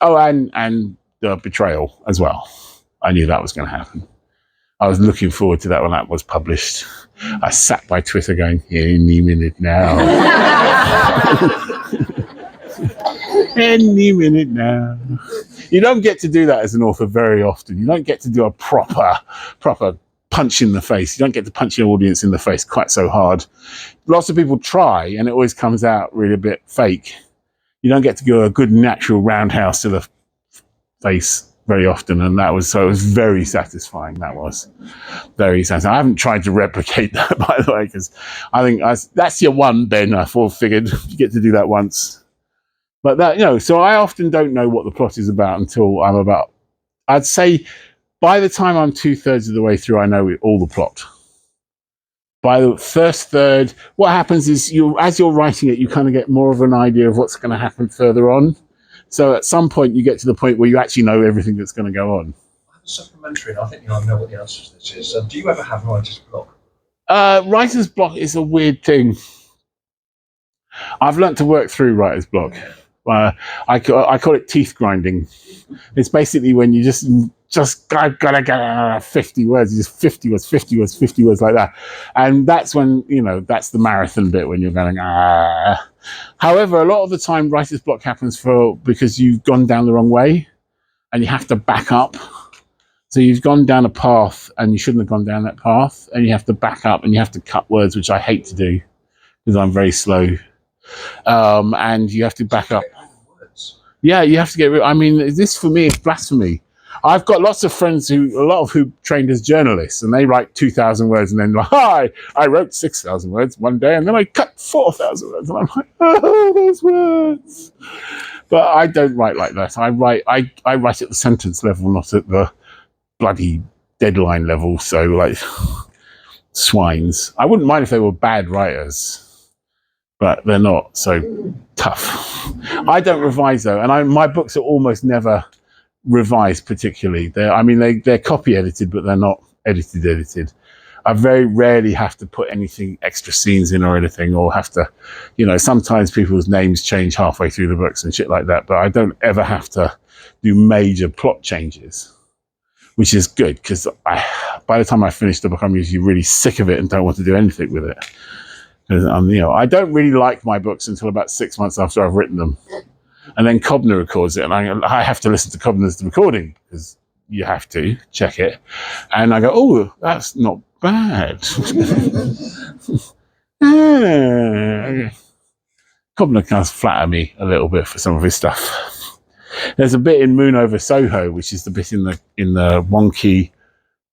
Oh, and the betrayal as well. I knew that was going to happen. I was looking forward to that when that was published. I sat by Twitter going, any minute now. Any minute now. You don't get to do that as an author very often. You don't get to do a proper punch in the face. You don't get to punch your audience in the face quite so hard. Lots of people try, and it always comes out really a bit fake. You don't get to go a good natural roundhouse to the face very often, and it was very satisfying. That was very satisfying. I haven't tried to replicate that, by the way, because I think that's your one, Ben. I figured you get to do that once. But that, so I often don't know what the plot is about until I'd say by the time I'm 2/3 of the way through, I know all the plot. By the first third, what happens is as you're writing it, you kind of get more of an idea of what's going to happen further on. So at some point, you get to the point where you actually know everything that's going to go on. I have a supplementary, and I think I know what the answer to this is. Do you ever have writer's block? Writer's block is a weird thing. I've learnt to work through writer's block. I call it teeth grinding. It's basically when you just gotta get 50 words, just 50 words like that. And that's when, that's the marathon bit when you're going, However, a lot of the time writer's block happens because you've gone down the wrong way and you have to back up. So you've gone down a path and you shouldn't have gone down that path, and you have to back up and you have to cut words, which I hate to do because I'm very slow. And you have to back up. Yeah, you have to get rid. I mean, this for me is blasphemy. I've got lots of friends who trained as journalists, and they write 2,000 words, and then I wrote 6,000 words one day, and then I cut 4,000 words, and I'm like, oh, those words. But I don't write like that. I write at the sentence level, not at the bloody deadline level. So like swines. I wouldn't mind if they were bad writers, but they're not. So tough. I don't revise though, and my books are almost never revised particularly. They're copy edited, but they're not edited. I very rarely have to put anything extra scenes in or anything, or have to, sometimes people's names change halfway through the books and shit like that, but I don't ever have to do major plot changes, which is good, because by the time I finish the book, I'm usually really sick of it and don't want to do anything with it. I don't really like my books until about 6 months after I've written them. And then Cobner records it, and I have to listen to Cobner's recording, because you have to check it. And I go, oh, that's not bad. Cobner kind of flatter me a little bit for some of his stuff. There's a bit in Moon Over Soho, which is the bit in the wonky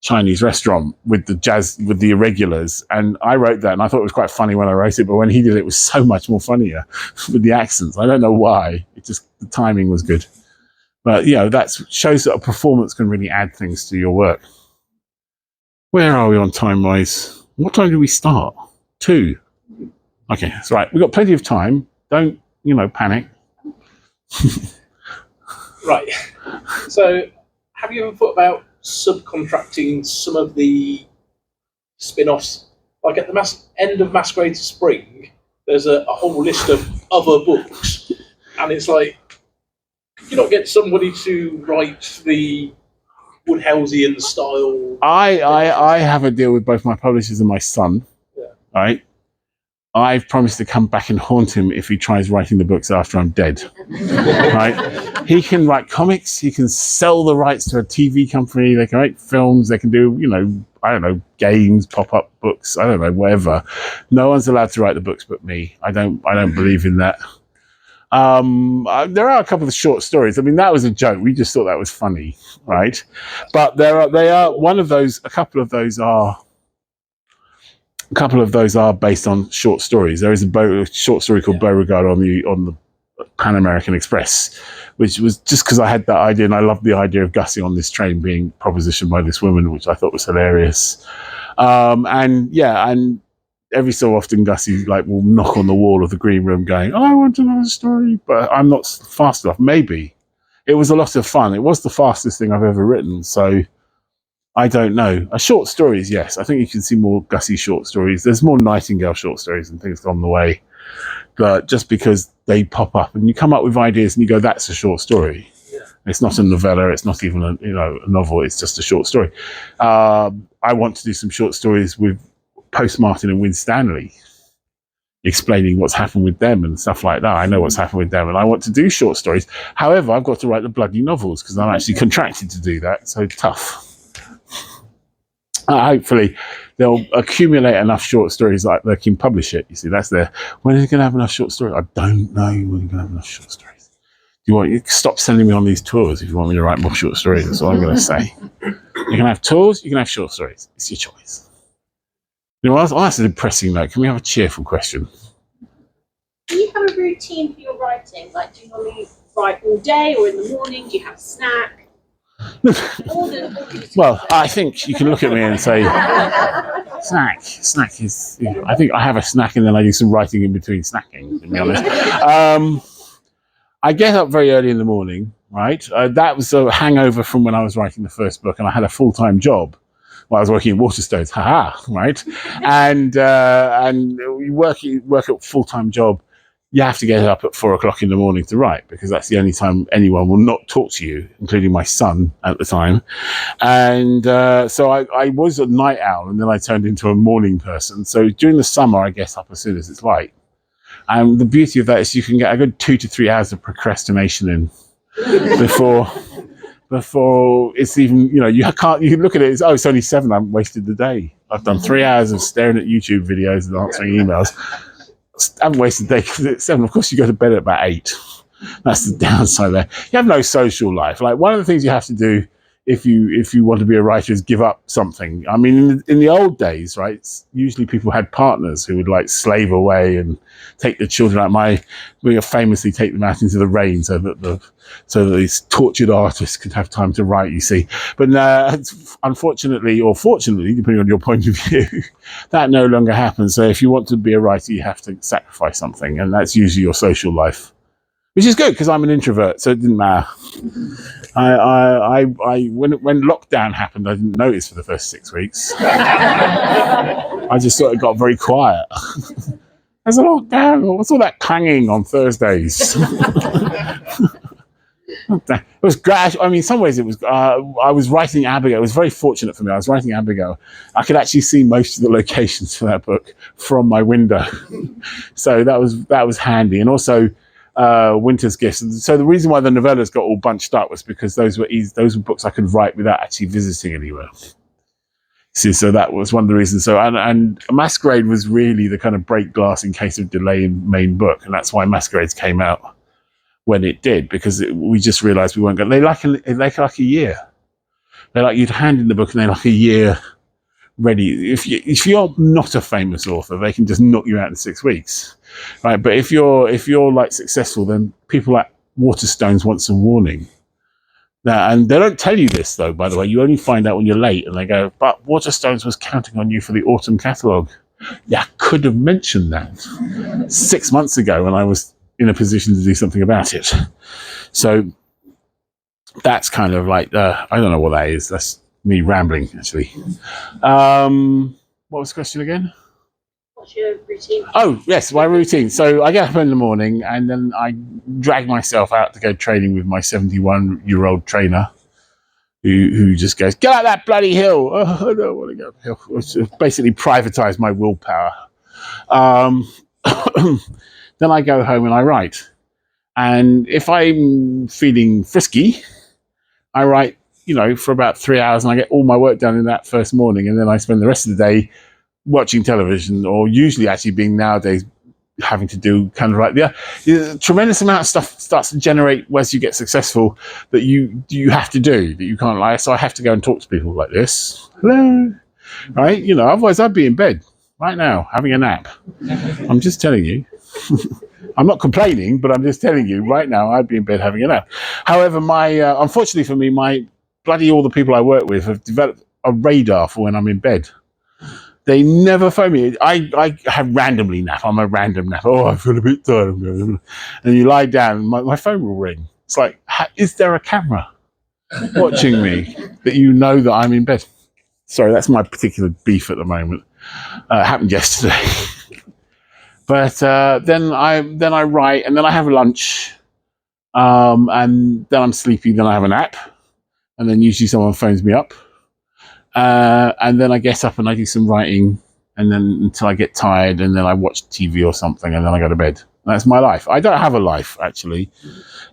Chinese restaurant with the irregulars, and I wrote that, and I thought it was quite funny when I wrote it, but when he did it, it was so much more funnier with the accents. I don't know why. The timing was good. But that shows that a performance can really add things to your work. Where are we on time wise? What time do we start? 2. Okay, that's right. We've got plenty of time. Don't panic. Right. So have you ever thought about subcontracting some of the spin-offs? Like at the end of Masquerade to Spring, there's a whole list of other books, and it's like, you not get somebody to write the Woodhouseian style. I have a deal with both my publishers and my son. Yeah. Right. I've promised to come back and haunt him if he tries writing the books after I'm dead. Right? He can write comics. He can sell the rights to a TV company. They can write films. They can do, I don't know, games, pop-up books. I don't know, whatever. No one's allowed to write the books but me. I don't believe in that. There are a couple of short stories. I mean, that was a joke. We just thought that was funny, right? But a couple of those are based on short stories. There is a short story called Beauregard on the Pan American Express, which was just because I had that idea, and I loved the idea of Gussie on this train being propositioned by this woman, which I thought was hilarious. And every so often Gussie will knock on the wall of the green room going, oh, I want another story, but I'm not fast enough. Maybe. It was a lot of fun. It was the fastest thing I've ever written, so I don't know. Short stories, yes. I think you can see more Gussie short stories. There's more Nightingale short stories and things on the way. But just because they pop up and you come up with ideas and you go, that's a short story. Yeah. It's not a novella. It's not even a novel. It's just a short story. I want to do some short stories with Post Martin and Win Stanley, explaining what's happened with them and stuff like that. I know what's happened with them, and I want to do short stories. However, I've got to write the bloody novels because I'm actually contracted to do that. So tough. Hopefully, they'll accumulate enough short stories like they can publish it. You see, that's there. When are you going to have enough short stories? I don't know when you're going to have enough short stories. You stop sending me on these tours if you want me to write more short stories. That's all I'm going to say. You can have tours, you can have short stories. It's your choice. You know, that's a depressing note. Can we have a cheerful question? Do you have a routine for your writing? Like, do you normally write all day or in the morning? Do you have a snack? Well, I think you can look at me and say, snack is, I think I have a snack and then I do some writing in between snacking, to be honest. I get up very early in the morning, right? That was a hangover from when I was writing the first book and I had a full-time job while I was working at Waterstones, right? And you work a full-time job, you have to get up at 4 o'clock in the morning to write because that's the only time anyone will not talk to you, including my son at the time. And so I was a night owl and then I turned into a morning person. So during the summer, I get up as soon as it's light. And the beauty of that is you can get a good 2 to 3 hours of procrastination in before it's even, you look at it, it's only 7, I've wasted the day. I've done 3 hours of staring at YouTube videos and answering emails. I haven't wasted the day because it's 7. Of course, you go to bed at about 8. That's the downside there. You have no social life. Like one of the things you have to do if you want to be a writer is give up something. I mean, in the old days, right? Usually people had partners who would like slave away and take the children out. We famously take them out into the rain so that these tortured artists could have time to write. You see, but unfortunately or fortunately, depending on your point of view, that no longer happens. So if you want to be a writer, you have to sacrifice something, and that's usually your social life. Which is good because I'm an introvert, so it didn't matter. When lockdown happened, I didn't notice for the first 6 weeks. I just sort of got very quiet. There's a lockdown. What's all that clanging on Thursdays? It was great. I mean, in some ways, it was. I was writing Abigail. It was very fortunate for me. I was writing Abigail. I could actually see most of the locations for that book from my window, so that was handy. And also. Winter's Gifts. And so the reason why the novellas got all bunched up was because those were books I could write without actually visiting anywhere. So that was one of the reasons. So and Masquerade was really the kind of break glass in case of delay in main book, and that's why Masquerades came out when it did, because we just realised we weren't going. They like a year. They like you'd hand in the book and they like a year ready. If you're not a famous author, they can just knock you out in 6 weeks. Right, but if you're like successful, then people at Waterstones want some warning. Now, and they don't tell you this though, by the way. You only find out when you're late, and they go, "But Waterstones was counting on you for the autumn catalogue." Yeah, I could have mentioned that 6 months ago when I was in a position to do something about it. So that's kind of like I don't know what that is. That's me rambling, actually. What was the question again? What's your routine? Oh, yes, my routine. So I get up in the morning and then I drag myself out to go training with my 71-year-old trainer who just goes, "Get out that bloody hill." Oh, I don't want to go up the hill. Which basically privatized my willpower. Then I go home and I write. And if I'm feeling frisky, I write, for about 3 hours and I get all my work done in that first morning. And then I spend the rest of the day watching television, or usually actually being nowadays having to do kind of like a tremendous amount of stuff starts to generate as you get successful that you have to do that you can't lie. So I have to go and talk to people like this. Hello, right? Otherwise I'd be in bed right now having a nap. I'm just telling you. I'm not complaining, but I'm just telling you right now I'd be in bed having a nap. However, unfortunately for me, all the people I work with have developed a radar for when I'm in bed. They never phone me. I have randomly nap. I'm a random nap. Oh, I feel a bit tired. And you lie down, and my phone will ring. It's like, is there a camera watching me that that I'm in bed? Sorry, that's my particular beef at the moment. It happened yesterday. But then I write, and then I have lunch, and then I'm sleepy. Then I have a nap, and then usually someone phones me up. And then I get up and I do some writing, and then until I get tired, and then I watch TV or something, and then I go to bed. That's my life. I don't have a life, actually.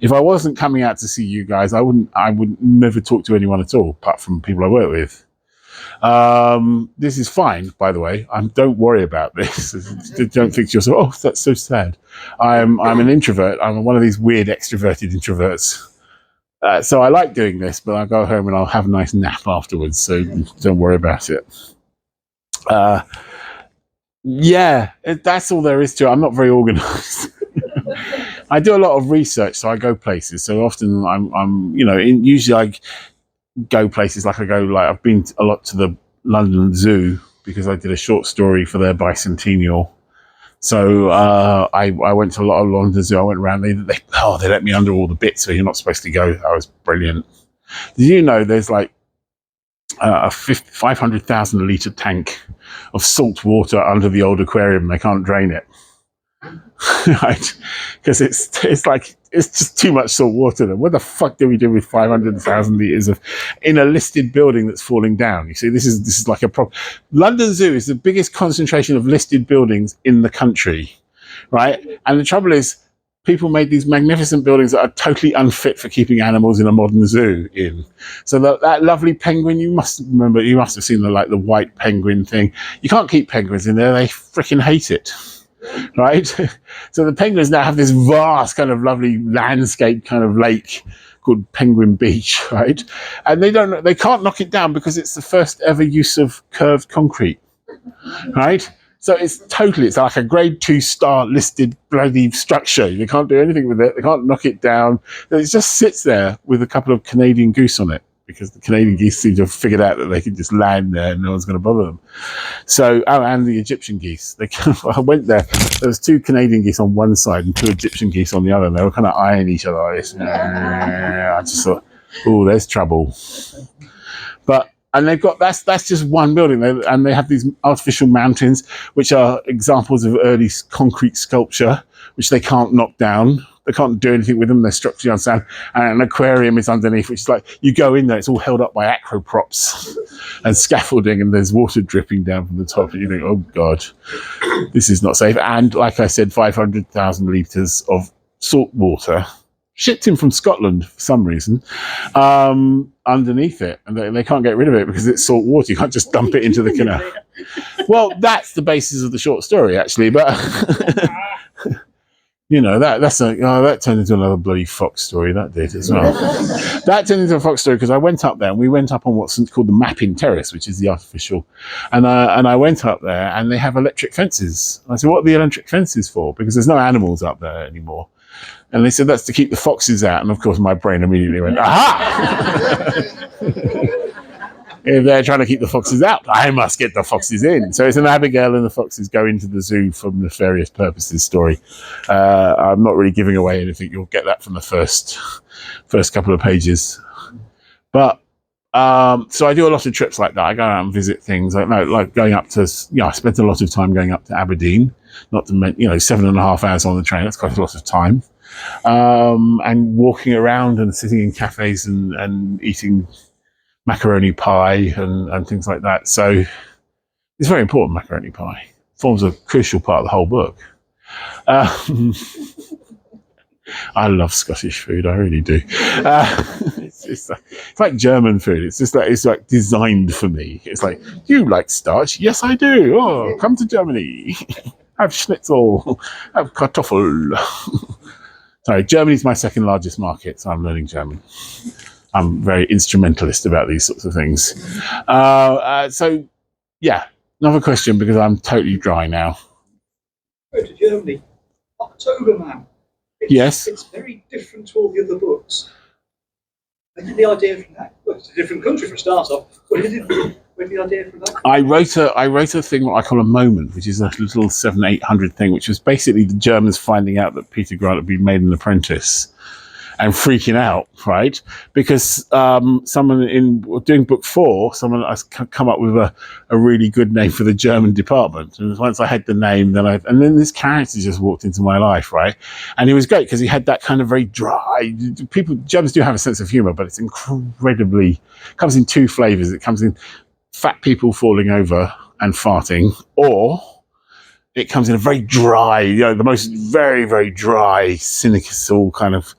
If I wasn't coming out to see you guys, I would never talk to anyone at all, apart from people I work with. This is fine, by the way. Don't worry about this. Don't think to yourself, oh, that's so sad. I'm an introvert. I'm one of these weird extroverted introverts. So I like doing this, but I'll go home and I'll have a nice nap afterwards. So don't worry about it. That's all there is to it. I'm not very organized. I do a lot of research, so I go places. So often I'm usually I go places I've been a lot to the London Zoo because I did a short story for their bicentennial. So I went to a lot of London Zoo. I went around. They let me under all the bits, so you're not supposed to go. That was brilliant. Did you know there's like a 500,000 litre tank of salt water under the old aquarium? They can't drain it. Right, because it's just too much salt water. Then what the fuck do we do with 500,000 liters of in a listed building that's falling down? You see, this is like a problem. London Zoo is the biggest concentration of listed buildings in the country, right? And the trouble is, people made these magnificent buildings that are totally unfit for keeping animals in a modern zoo in. So that lovely penguin, you must have seen the white penguin thing. You can't keep penguins in there; they freaking hate it. Right, so the penguins now have this vast kind of lovely landscape kind of lake called Penguin Beach, right? And they can't knock it down because it's the first ever use of curved concrete, right? So it's like a grade 2 star listed bloody structure. They can't do anything with it. They can't knock it down. It just sits there with a couple of Canadian goose on it, because the Canadian geese seem to have figured out that they can just land there and no one's going to bother them. So, and the Egyptian geese. I went there. There was 2 Canadian geese on one side and 2 Egyptian geese on the other, and they were kind of eyeing each other like this. I just thought, oh, there's trouble. And they've got that's just one building, and they have these artificial mountains, which are examples of early concrete sculpture, which they can't knock down. They can't do anything with them. They're structurally unsound. And an aquarium is underneath, which is like, you go in there, it's all held up by acro props and scaffolding, and there's water dripping down from the top. And you think, oh, God, this is not safe. And like I said, 500,000 litres of salt water, shipped in from Scotland for some reason, underneath it. And they can't get rid of it because it's salt water. You can't just dump it into the canal. Well, that's the basis of the short story, actually. But... that turned into another bloody Fox story. That did as well. That turned into a Fox story because I went up there and we went up on what's called the Mapping Terrace, which is the artificial. And I went up there and they have electric fences. And I said, what are the electric fences for? Because there's no animals up there anymore. And they said, that's to keep the foxes out. And of course, my brain immediately went, aha! If they're trying to keep the foxes out, I must get the foxes in. So it's an Abigail and the foxes go into the zoo for nefarious purposes story. I'm not really giving away anything. You'll get that from the first couple of pages. But so I do a lot of trips like that. I go out and visit things like going up to, I spent a lot of time going up to Aberdeen, not to mention, 7.5 hours on the train. That's quite a lot of time. And walking around and sitting in cafes and eating macaroni pie and things like that. So it's very important, macaroni pie. Forms a crucial part of the whole book. I love Scottish food, I really do. It's like German food. It's like designed for me. It's like, do you like starch? Yes, I do. Oh, come to Germany. Have schnitzel. Have Kartoffel. Sorry, Germany's my second largest market, so I'm learning German. I'm very instrumentalist about these sorts of things. So, yeah, another question because I'm totally dry now. Go to Germany. October Man. Yes. It's very different to all the other books. Where did the idea from that? Well, it's a different country for a start off. Where did the idea from that? I wrote a thing what I call a moment, which is a little 700-800 thing, which was basically the Germans finding out that Peter Grant had been made an apprentice and freaking out, right? Because someone in doing book 4, someone has come up with a really good name for the German department. And once I had the name, then this character just walked into my life, right? And he was great because he had that kind of very dry. Germans do have a sense of humor, but it's incredibly. It comes in 2 flavors. It comes in fat people falling over and farting, or it comes in a very dry, the most very, very dry, cynical kind of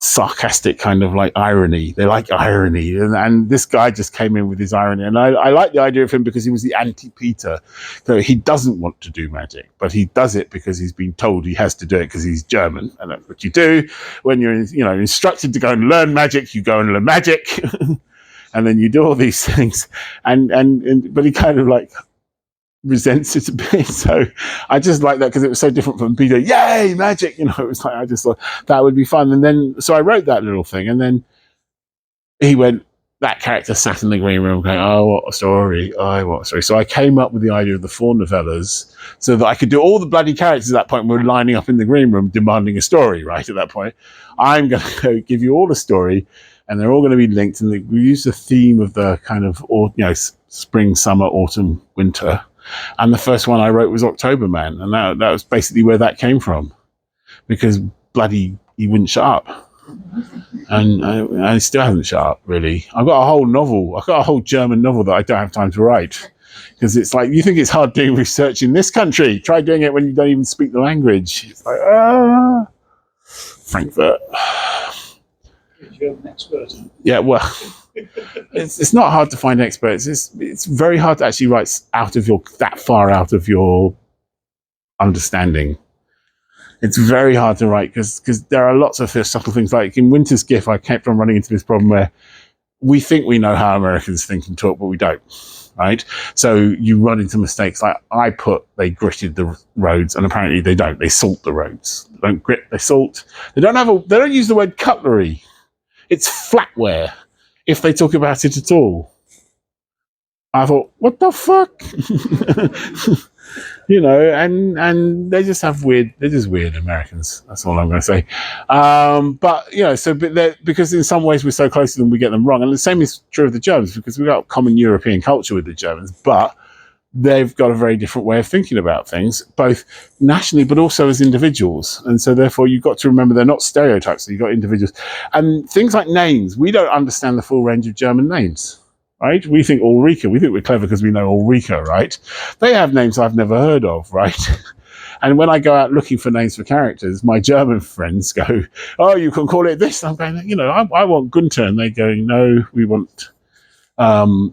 sarcastic kind of like irony. They like irony, and this guy just came in with his irony, and I like the idea of him because he was the anti-Peter. So he doesn't want to do magic, but he does it because he's been told he has to do it because he's German, and that's what you do when you're instructed to go and learn magic. You go and learn magic, and then you do all these things, and but he kind of like resents it a bit. So I just like that because it was so different from Peter. Yay, magic! It was like I just thought that would be fun. And then so I wrote that little thing, and then he went. That character sat in the green room going, "Oh, what a story! Oh, what a story!" So I came up with the idea of the 4 novellas so that I could do all the bloody characters at that point. We're lining up in the green room demanding a story. Right at that point, I'm going to go give you all a story, and they're all going to be linked. And we use the theme of the kind of spring, summer, autumn, winter. And the first one I wrote was October Man, and that was basically where that came from, because bloody he wouldn't shut up, and I still haven't shut up really. I've got a whole German novel that I don't have time to write, because it's like, you think it's hard doing research in this country, try doing it when you don't even speak the language. It's like Frankfurt. German expert. Yeah, well, it's not hard to find experts. It's very hard to actually write that far out of your understanding. It's very hard to write because there are lots of subtle things. Like in Winter's Gift, I kept on running into this problem where we think we know how Americans think and talk, but we don't. Right? So you run into mistakes. Like they gritted the roads, and apparently they don't. They salt the roads. They don't grit, they salt. They don't use the word cutlery. It's flatware, if they talk about it at all. I thought, what the fuck? And they just have they're just weird Americans. That's all I'm going to say. Because in some ways we're so close to them, we get them wrong. And the same is true of the Germans, because we've got a common European culture with the Germans, but they've got a very different way of thinking about things, both nationally but also as individuals. And so therefore you've got to remember they're not stereotypes, so you've got individuals. And things like names, we don't understand the full range of German names, right? We think Ulrika, we think we're clever because we know Ulrika, right? They have names I've never heard of, right? And when I go out looking for names for characters, my German friends go, oh, you can call it this. I'm going, I want Gunther. And they go, no, we want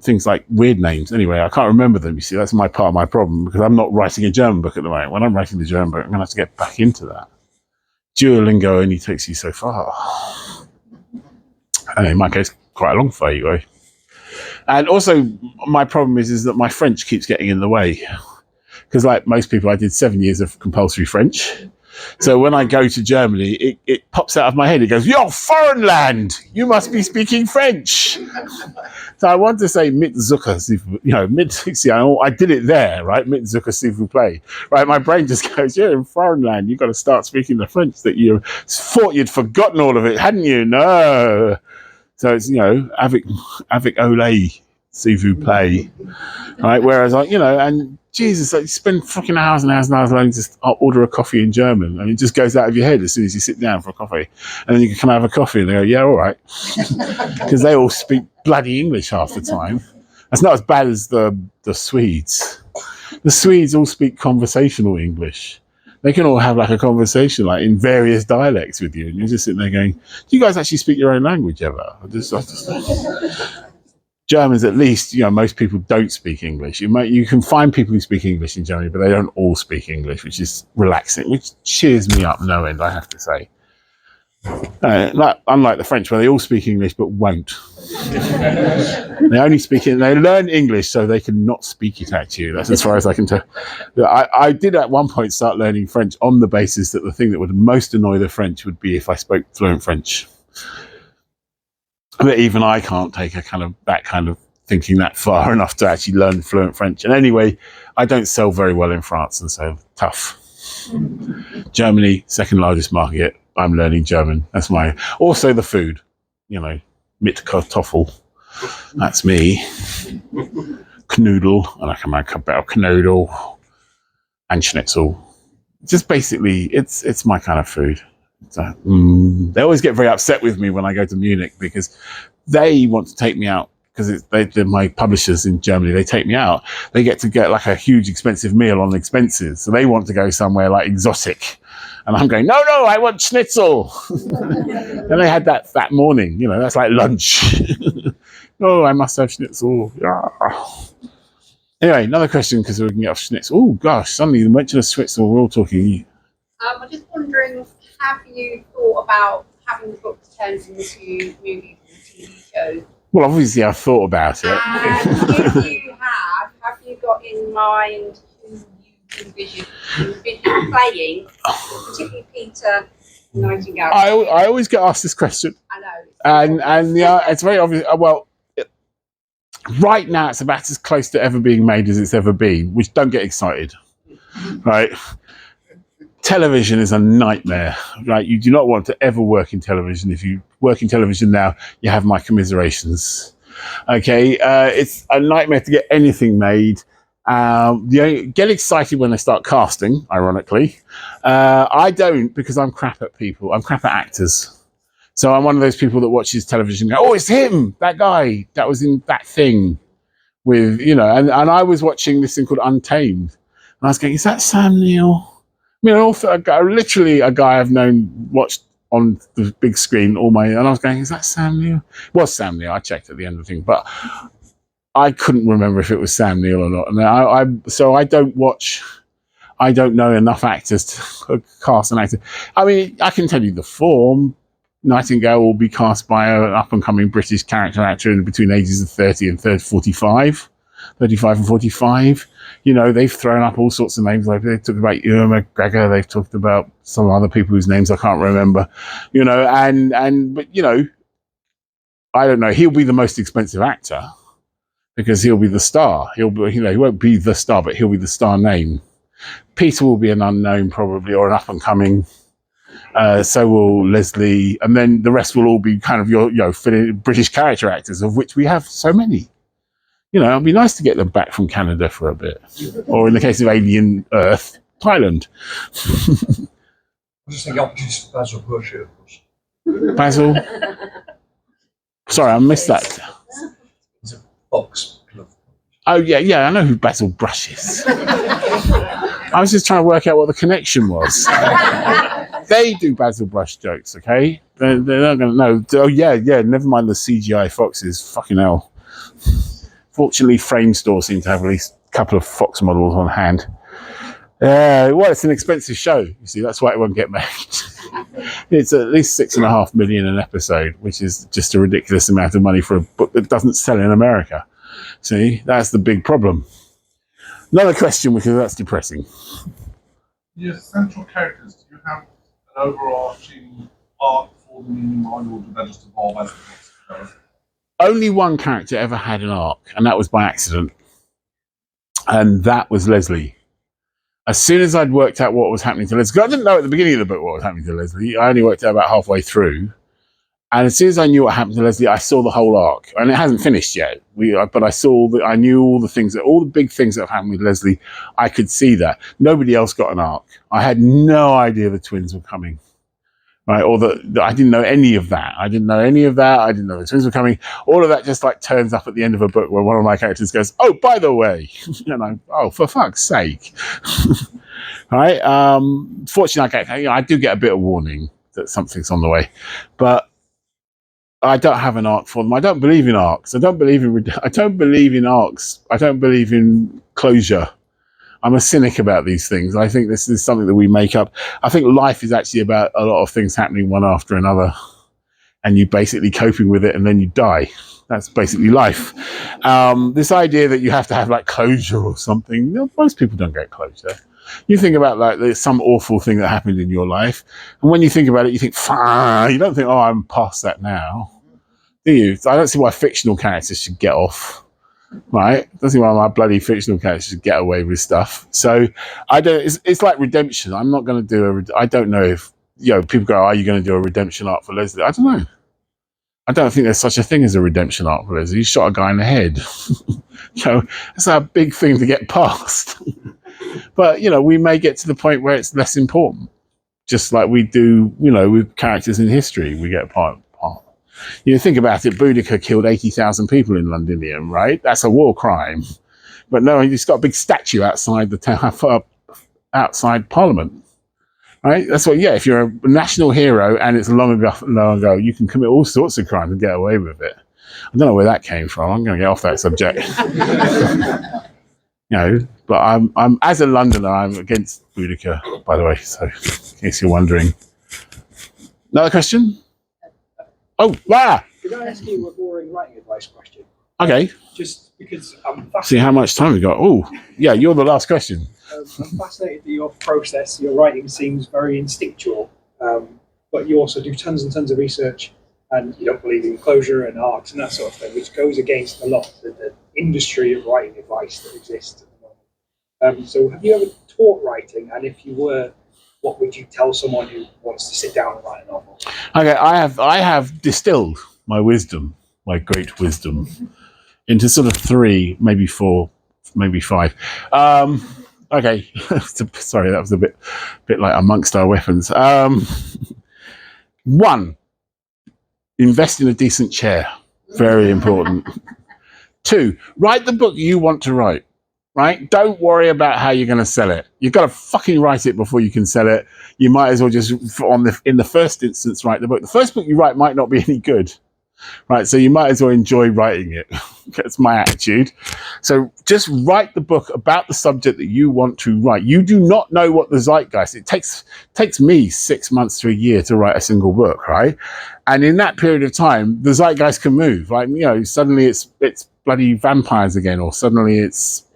things like weird names. Anyway, I can't remember them. You see, that's part of my problem, because I'm not writing a German book at the moment. When I'm writing the German book, I'm going to have to get back into that. Duolingo only takes you so far. And in my case, quite a long way anyway. And also, my problem is that my French keeps getting in the way. Because like most people, I did 7 years of compulsory French. So when I go to Germany, it pops out of my head. It goes, "You're foreign land. You must be speaking French." So I want to say "mit Zucker," I did it there, right? "Mit Zucker, s'il vous plaît." Right? My brain just goes, "You're in foreign land. You've got to start speaking the French that you thought you'd forgotten all of it, hadn't you?" No. So it's avec ole, s'il vous plaît, right? Whereas and Jesus, you spend fucking hours and hours and hours learning to order a coffee in German, and it just goes out of your head as soon as you sit down for a coffee. And then you can have a coffee, and they go, "Yeah, all right," because they all speak bloody English half the time. That's not as bad as the Swedes. The Swedes all speak conversational English. They can all have like a conversation like in various dialects with you, and you're just sitting there going, "Do you guys actually speak your own language ever?" Germans, at least, most people don't speak English. You can find people who speak English in Germany, but they don't all speak English, which is relaxing, which cheers me up no end, I have to say. Unlike the French, where they all speak English but won't. They learn English so they can not speak it at you. That's as far as I can tell. I did at one point start learning French on the basis that the thing that would most annoy the French would be if I spoke fluent French. But even I can't take that kind of thinking that far enough to actually learn fluent French. And anyway, I don't sell very well in France, and so tough. Germany, second largest market. I'm learning German. That's also the food. Mit Kartoffel. That's me. Knödel. And I can make a better Knödel. And Schnitzel. Just basically, it's my kind of food. They always get very upset with me when I go to Munich, because they want to take me out, because they're my publishers in Germany. They take me out. They get like a huge expensive meal on expenses. So they want to go somewhere like exotic. And I'm going, no, I want schnitzel. And they had that morning, that's like lunch. Oh, I must have schnitzel. Yeah. Anyway, another question because we can get off schnitzel. Oh gosh, suddenly the mention of schnitzel, we're all talking. I'm just wondering, have you thought about having the books turned into movies and TV shows? Well, obviously I've thought about it. And if you have you got in mind who you envision playing, particularly Peter Nightingale? I always get asked this question. I know. And yeah, it's very obvious. Well, right now it's about as close to ever being made as it's ever been, which don't get excited, right? Television is a nightmare, right? You do not want to ever work in television. If you work in television now, you have my commiserations. Okay, it's a nightmare to get anything made. Get excited when they start casting, ironically. I don't, because I'm crap at people. I'm crap at actors. So I'm one of those people that watches television and go, oh, it's him, that guy that was in that thing with, and I was watching this thing called Untamed. And I was going, is that Sam Neill? I mean, literally a guy I've watched on the big screen and I was going, is that Sam Neill? It was Sam Neill. I checked at the end of the thing, but I couldn't remember if it was Sam Neill or not. And so I don't watch. I don't know enough actors to cast an actor. I mean, I can tell you the form. Nightingale will be cast by an up-and-coming British character actor in between ages of 30 and 45 and 45. They've thrown up all sorts of names. Like they talked about Ewan McGregor. They've talked about some other people whose names I can't remember. But I don't know. He'll be the most expensive actor because he'll be the star. He won't be the star, but he'll be the star name. Peter will be an unknown probably, or an up-and-coming. So will Leslie, and then the rest will all be kind of your British character actors, of which we have so many. It'd be nice to get them back from Canada for a bit, or in the case of Alien Earth, Thailand. I just think opportunist Basil Bush, of course. Basil. Sorry, I missed that. He's a box glove. Oh yeah, I know who Basil Brush is. I was just trying to work out what the connection was. They do Basil Brush jokes, okay? They're not going to know. Oh, yeah, never mind the CGI foxes. Fucking hell. Fortunately, Frame Store seem to have at least a couple of fox models on hand. Well, it's an expensive show. You see, that's why it won't get made. It's at least $6.5 million an episode, which is just a ridiculous amount of money for a book that doesn't sell in America. See, that's the big problem. Another question, because that's depressing. Your central characters, do you have an overarching arc for them in mind, or do they just evolve as the books go? Only one character ever had an arc, and that was by accident. And that was Leslie. As soon as I'd worked out what was happening to Leslie, I didn't know at the beginning of the book what was happening to Leslie. I only worked out about halfway through. And as soon as I knew what happened to Leslie, I saw the whole arc. And it hasn't finished yet. But I knew all the big things that have happened with Leslie. I could see that. Nobody else got an arc. I had no idea the twins were coming. Right? Or I didn't know any of that. I didn't know the twins were coming. All of that just like turns up at the end of a book where one of my characters goes, oh, by the way. And I'm, oh, for fuck's sake. Right? Fortunately, I do get a bit of warning that something's on the way. But I don't have an arc for them. I don't believe in arcs. I don't believe in arcs. I don't believe in closure. I'm a cynic about these things. I think this is something that we make up. I think life is actually about a lot of things happening one after another, and you basically coping with it, and then you die. That's basically life. This idea that you have to have like closure or something, most people don't get closure. You think about like there's some awful thing that happened in your life, and when you think about it, you think, fine. You don't think, oh, I'm past that now, do you? I don't see why fictional characters should get off. Right? I don't see why my bloody fictional characters should get away with stuff. So I don't. It's like redemption. I'm not going to do I don't know if people go, are you going to do a redemption arc for Leslie? I don't know. I don't think there's such a thing as a redemption arc for Leslie. He shot a guy in the head. That's a big thing to get past. But we may get to the point where it's less important, just like we do, with characters in history. We get part. Think about it. Boudica killed 80,000 people in Londinium, right? That's a war crime. But no, he's got a big statue outside the town, outside Parliament. right? That's what. Yeah, if you're a national hero and it's long ago, you can commit all sorts of crimes and get away with it. I don't know where that came from. I'm going to get off that subject. But I'm as a Londoner, I'm against Boudica, by the way. So, in case you're wondering. Another question? Oh, Lara! Could I ask you a boring writing advice question? Okay. Just because I'm fascinated. See how much time we got. Oh, yeah, you're the last question. I'm fascinated that your process, your writing seems very instinctual, but you also do tons and tons of research, and you don't believe in closure and art and that sort of thing, which goes against a lot of the industry of writing advice that exists at the moment. So have you ever taught writing? And if you were, what would you tell someone who wants to sit down and write a novel? Okay, I have distilled my wisdom, my great wisdom, into sort of 3, maybe 4, maybe 5. Okay, sorry, that was a bit like amongst our weapons. 1, invest in a decent chair, very important. 2, write the book you want to write. Right? Don't worry about how you're going to sell it. You've got to fucking write it before you can sell it. You might as well just, in the first instance, write the book. The first book you write might not be any good, right? So you might as well enjoy writing it. That's my attitude. So just write the book about the subject that you want to write. You do not know what the zeitgeist. It takes me 6 months to a year to write a single book, right? And in that period of time, the zeitgeist can move. Like, suddenly it's bloody vampires again, or suddenly it's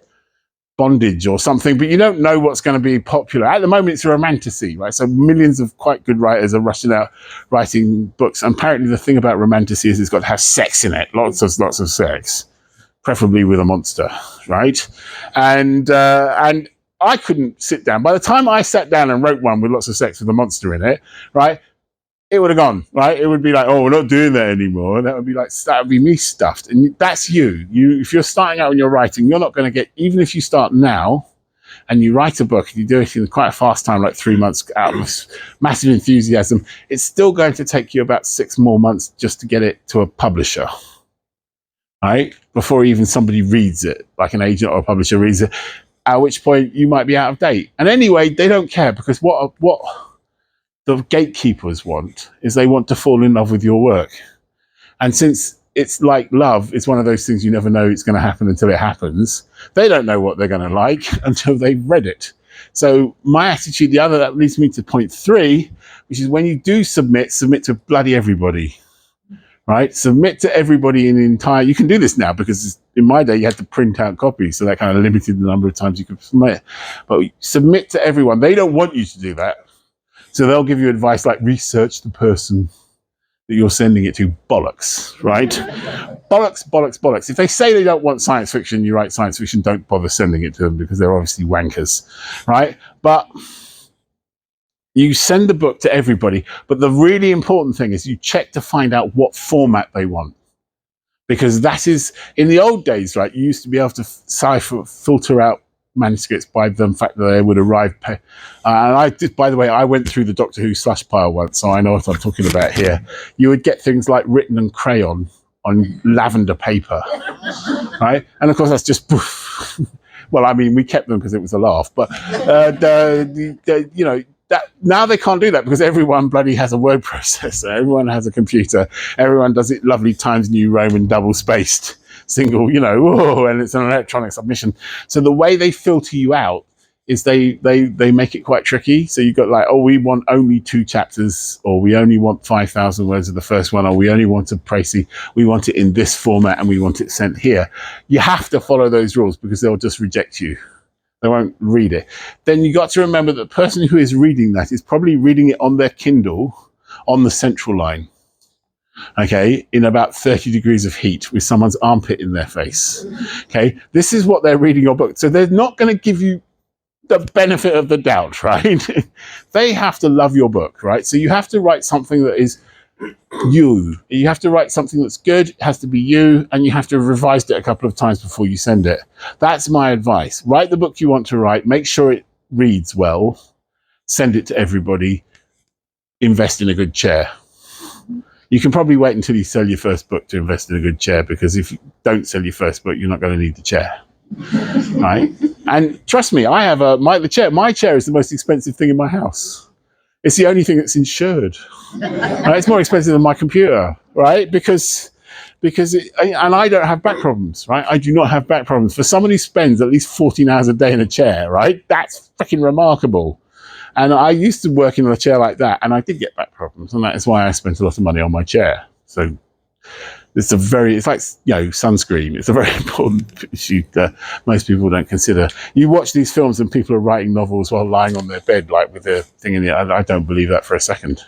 bondage or something, but you don't know what's going to be popular. At the moment, it's a romantasy, right? So millions of quite good writers are rushing out writing books. And apparently the thing about romantasy is it's got to have sex in it, lots of sex, preferably with a monster, right? And I couldn't sit down. By the time I sat down and wrote one with lots of sex with a monster in it, right, it would have gone, right? It would be like, oh, we're not doing that anymore. And that would be me stuffed. And that's you. If you're starting out when you're writing, you're not going to get, even if you start now and you write a book and you do it in quite a fast time, like 3 months out of massive enthusiasm, it's still going to take you about 6 more months just to get it to a publisher, right? Before even somebody reads it, like an agent or a publisher reads it, at which point you might be out of date. And anyway, they don't care, because what the gatekeepers want is they want to fall in love with your work. And since it's like love, it's one of those things you never know it's going to happen until it happens. They don't know what they're going to like until they've read it. So my attitude, that leads me to point 3, which is when you do submit to bloody everybody, right? Submit to everybody in the entire, you can do this now because in my day you had to print out copies. So that kind of limited the number of times you could submit, but submit to everyone. They don't want you to do that. So they'll give you advice like research the person that you're sending it to. Bollocks, right? Bollocks. If they say they don't want science fiction, you write science fiction, don't bother sending it to them because they're obviously wankers, right? But you send the book to everybody. But the really important thing is you check to find out what format they want. Because that is, in the old days, right, you used to be able to filter out manuscripts by the fact that they would arrive. And I did, by the way, I went through the Doctor Who slush pile once, so I know what I'm talking about here. You would get things like written in crayon on lavender paper, right? And of course, that's just poof. Well, I mean, we kept them because it was a laugh, but that now they can't do that because everyone bloody has a word processor, everyone has a computer, everyone does it lovely Times New Roman double spaced. Single, and it's an electronic submission. So the way they filter you out is they make it quite tricky. So you've got like, oh, we want only 2 chapters, or we only want 5,000 words of the first one, or we only want a précis, we want it in this format and we want it sent here. You have to follow those rules because they'll just reject you. They won't read it. Then you got to remember that the person who is reading that is probably reading it on their Kindle on the central line. Okay, in about 30 degrees of heat with someone's armpit in their face. Okay, this is what they're reading your book. So they're not going to give you the benefit of the doubt, right? They have to love your book, right? So you have to write something that is you. You have to write something that's good, it has to be you, and you have to have revised it a couple of times before you send it. That's my advice. Write the book you want to write, make sure it reads well, send it to everybody, invest in a good chair. You can probably wait until you sell your first book to invest in a good chair, because if you don't sell your first book, you're not going to need the chair, right? And trust me, I have my chair is the most expensive thing in my house. It's the only thing that's insured. Right? It's more expensive than my computer, right? Because and I don't have back problems, right? I do not have back problems. For someone who spends at least 14 hours a day in a chair, right? That's freaking remarkable. And I used to work in a chair like that, and I did get back problems, and that is why I spent a lot of money on my chair. So it's like, sunscreen. It's a very important issue that most people don't consider. You watch these films and people are writing novels while lying on their bed, like with their thing in it. I don't believe that for a second.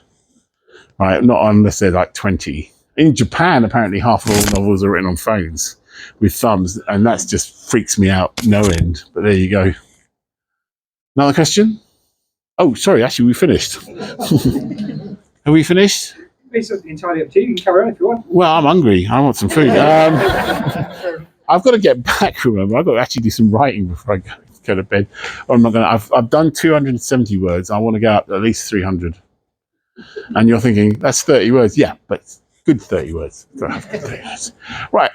Right? Not unless they're like 20. In Japan, apparently half of all novels are written on phones with thumbs, and that just freaks me out no end. But there you go. Another question? Oh, sorry, actually, we finished. Have we finished? It's entirely up to you. You can carry on if you want. Well, I'm hungry. I want some food. I've got to get back, remember. I've got to actually do some writing before I go to bed. Or I'm not going to. I've done 270 words. I want to go up at least 300. And you're thinking, that's 30 words. Yeah, but good 30 words. Right.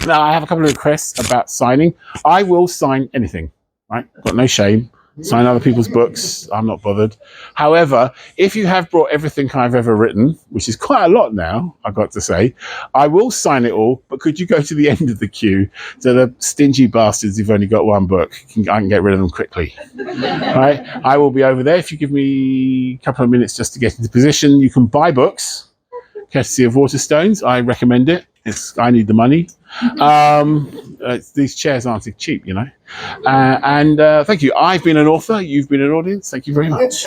Now, I have a couple of requests about signing. I will sign anything, right? Got no shame. Sign other people's books. I'm not bothered. However, if you have brought everything I've ever written, which is quite a lot now, I've got to say, I will sign it all, but could you go to the end of the queue so the stingy bastards who've only got one book, I can get rid of them quickly. Right? I will be over there. If you give me a couple of minutes just to get into position, you can buy books, courtesy of Waterstones. I recommend it. I need the money. These chairs aren't cheap, and thank you. I've been an author. You've been an audience. Thank you very much.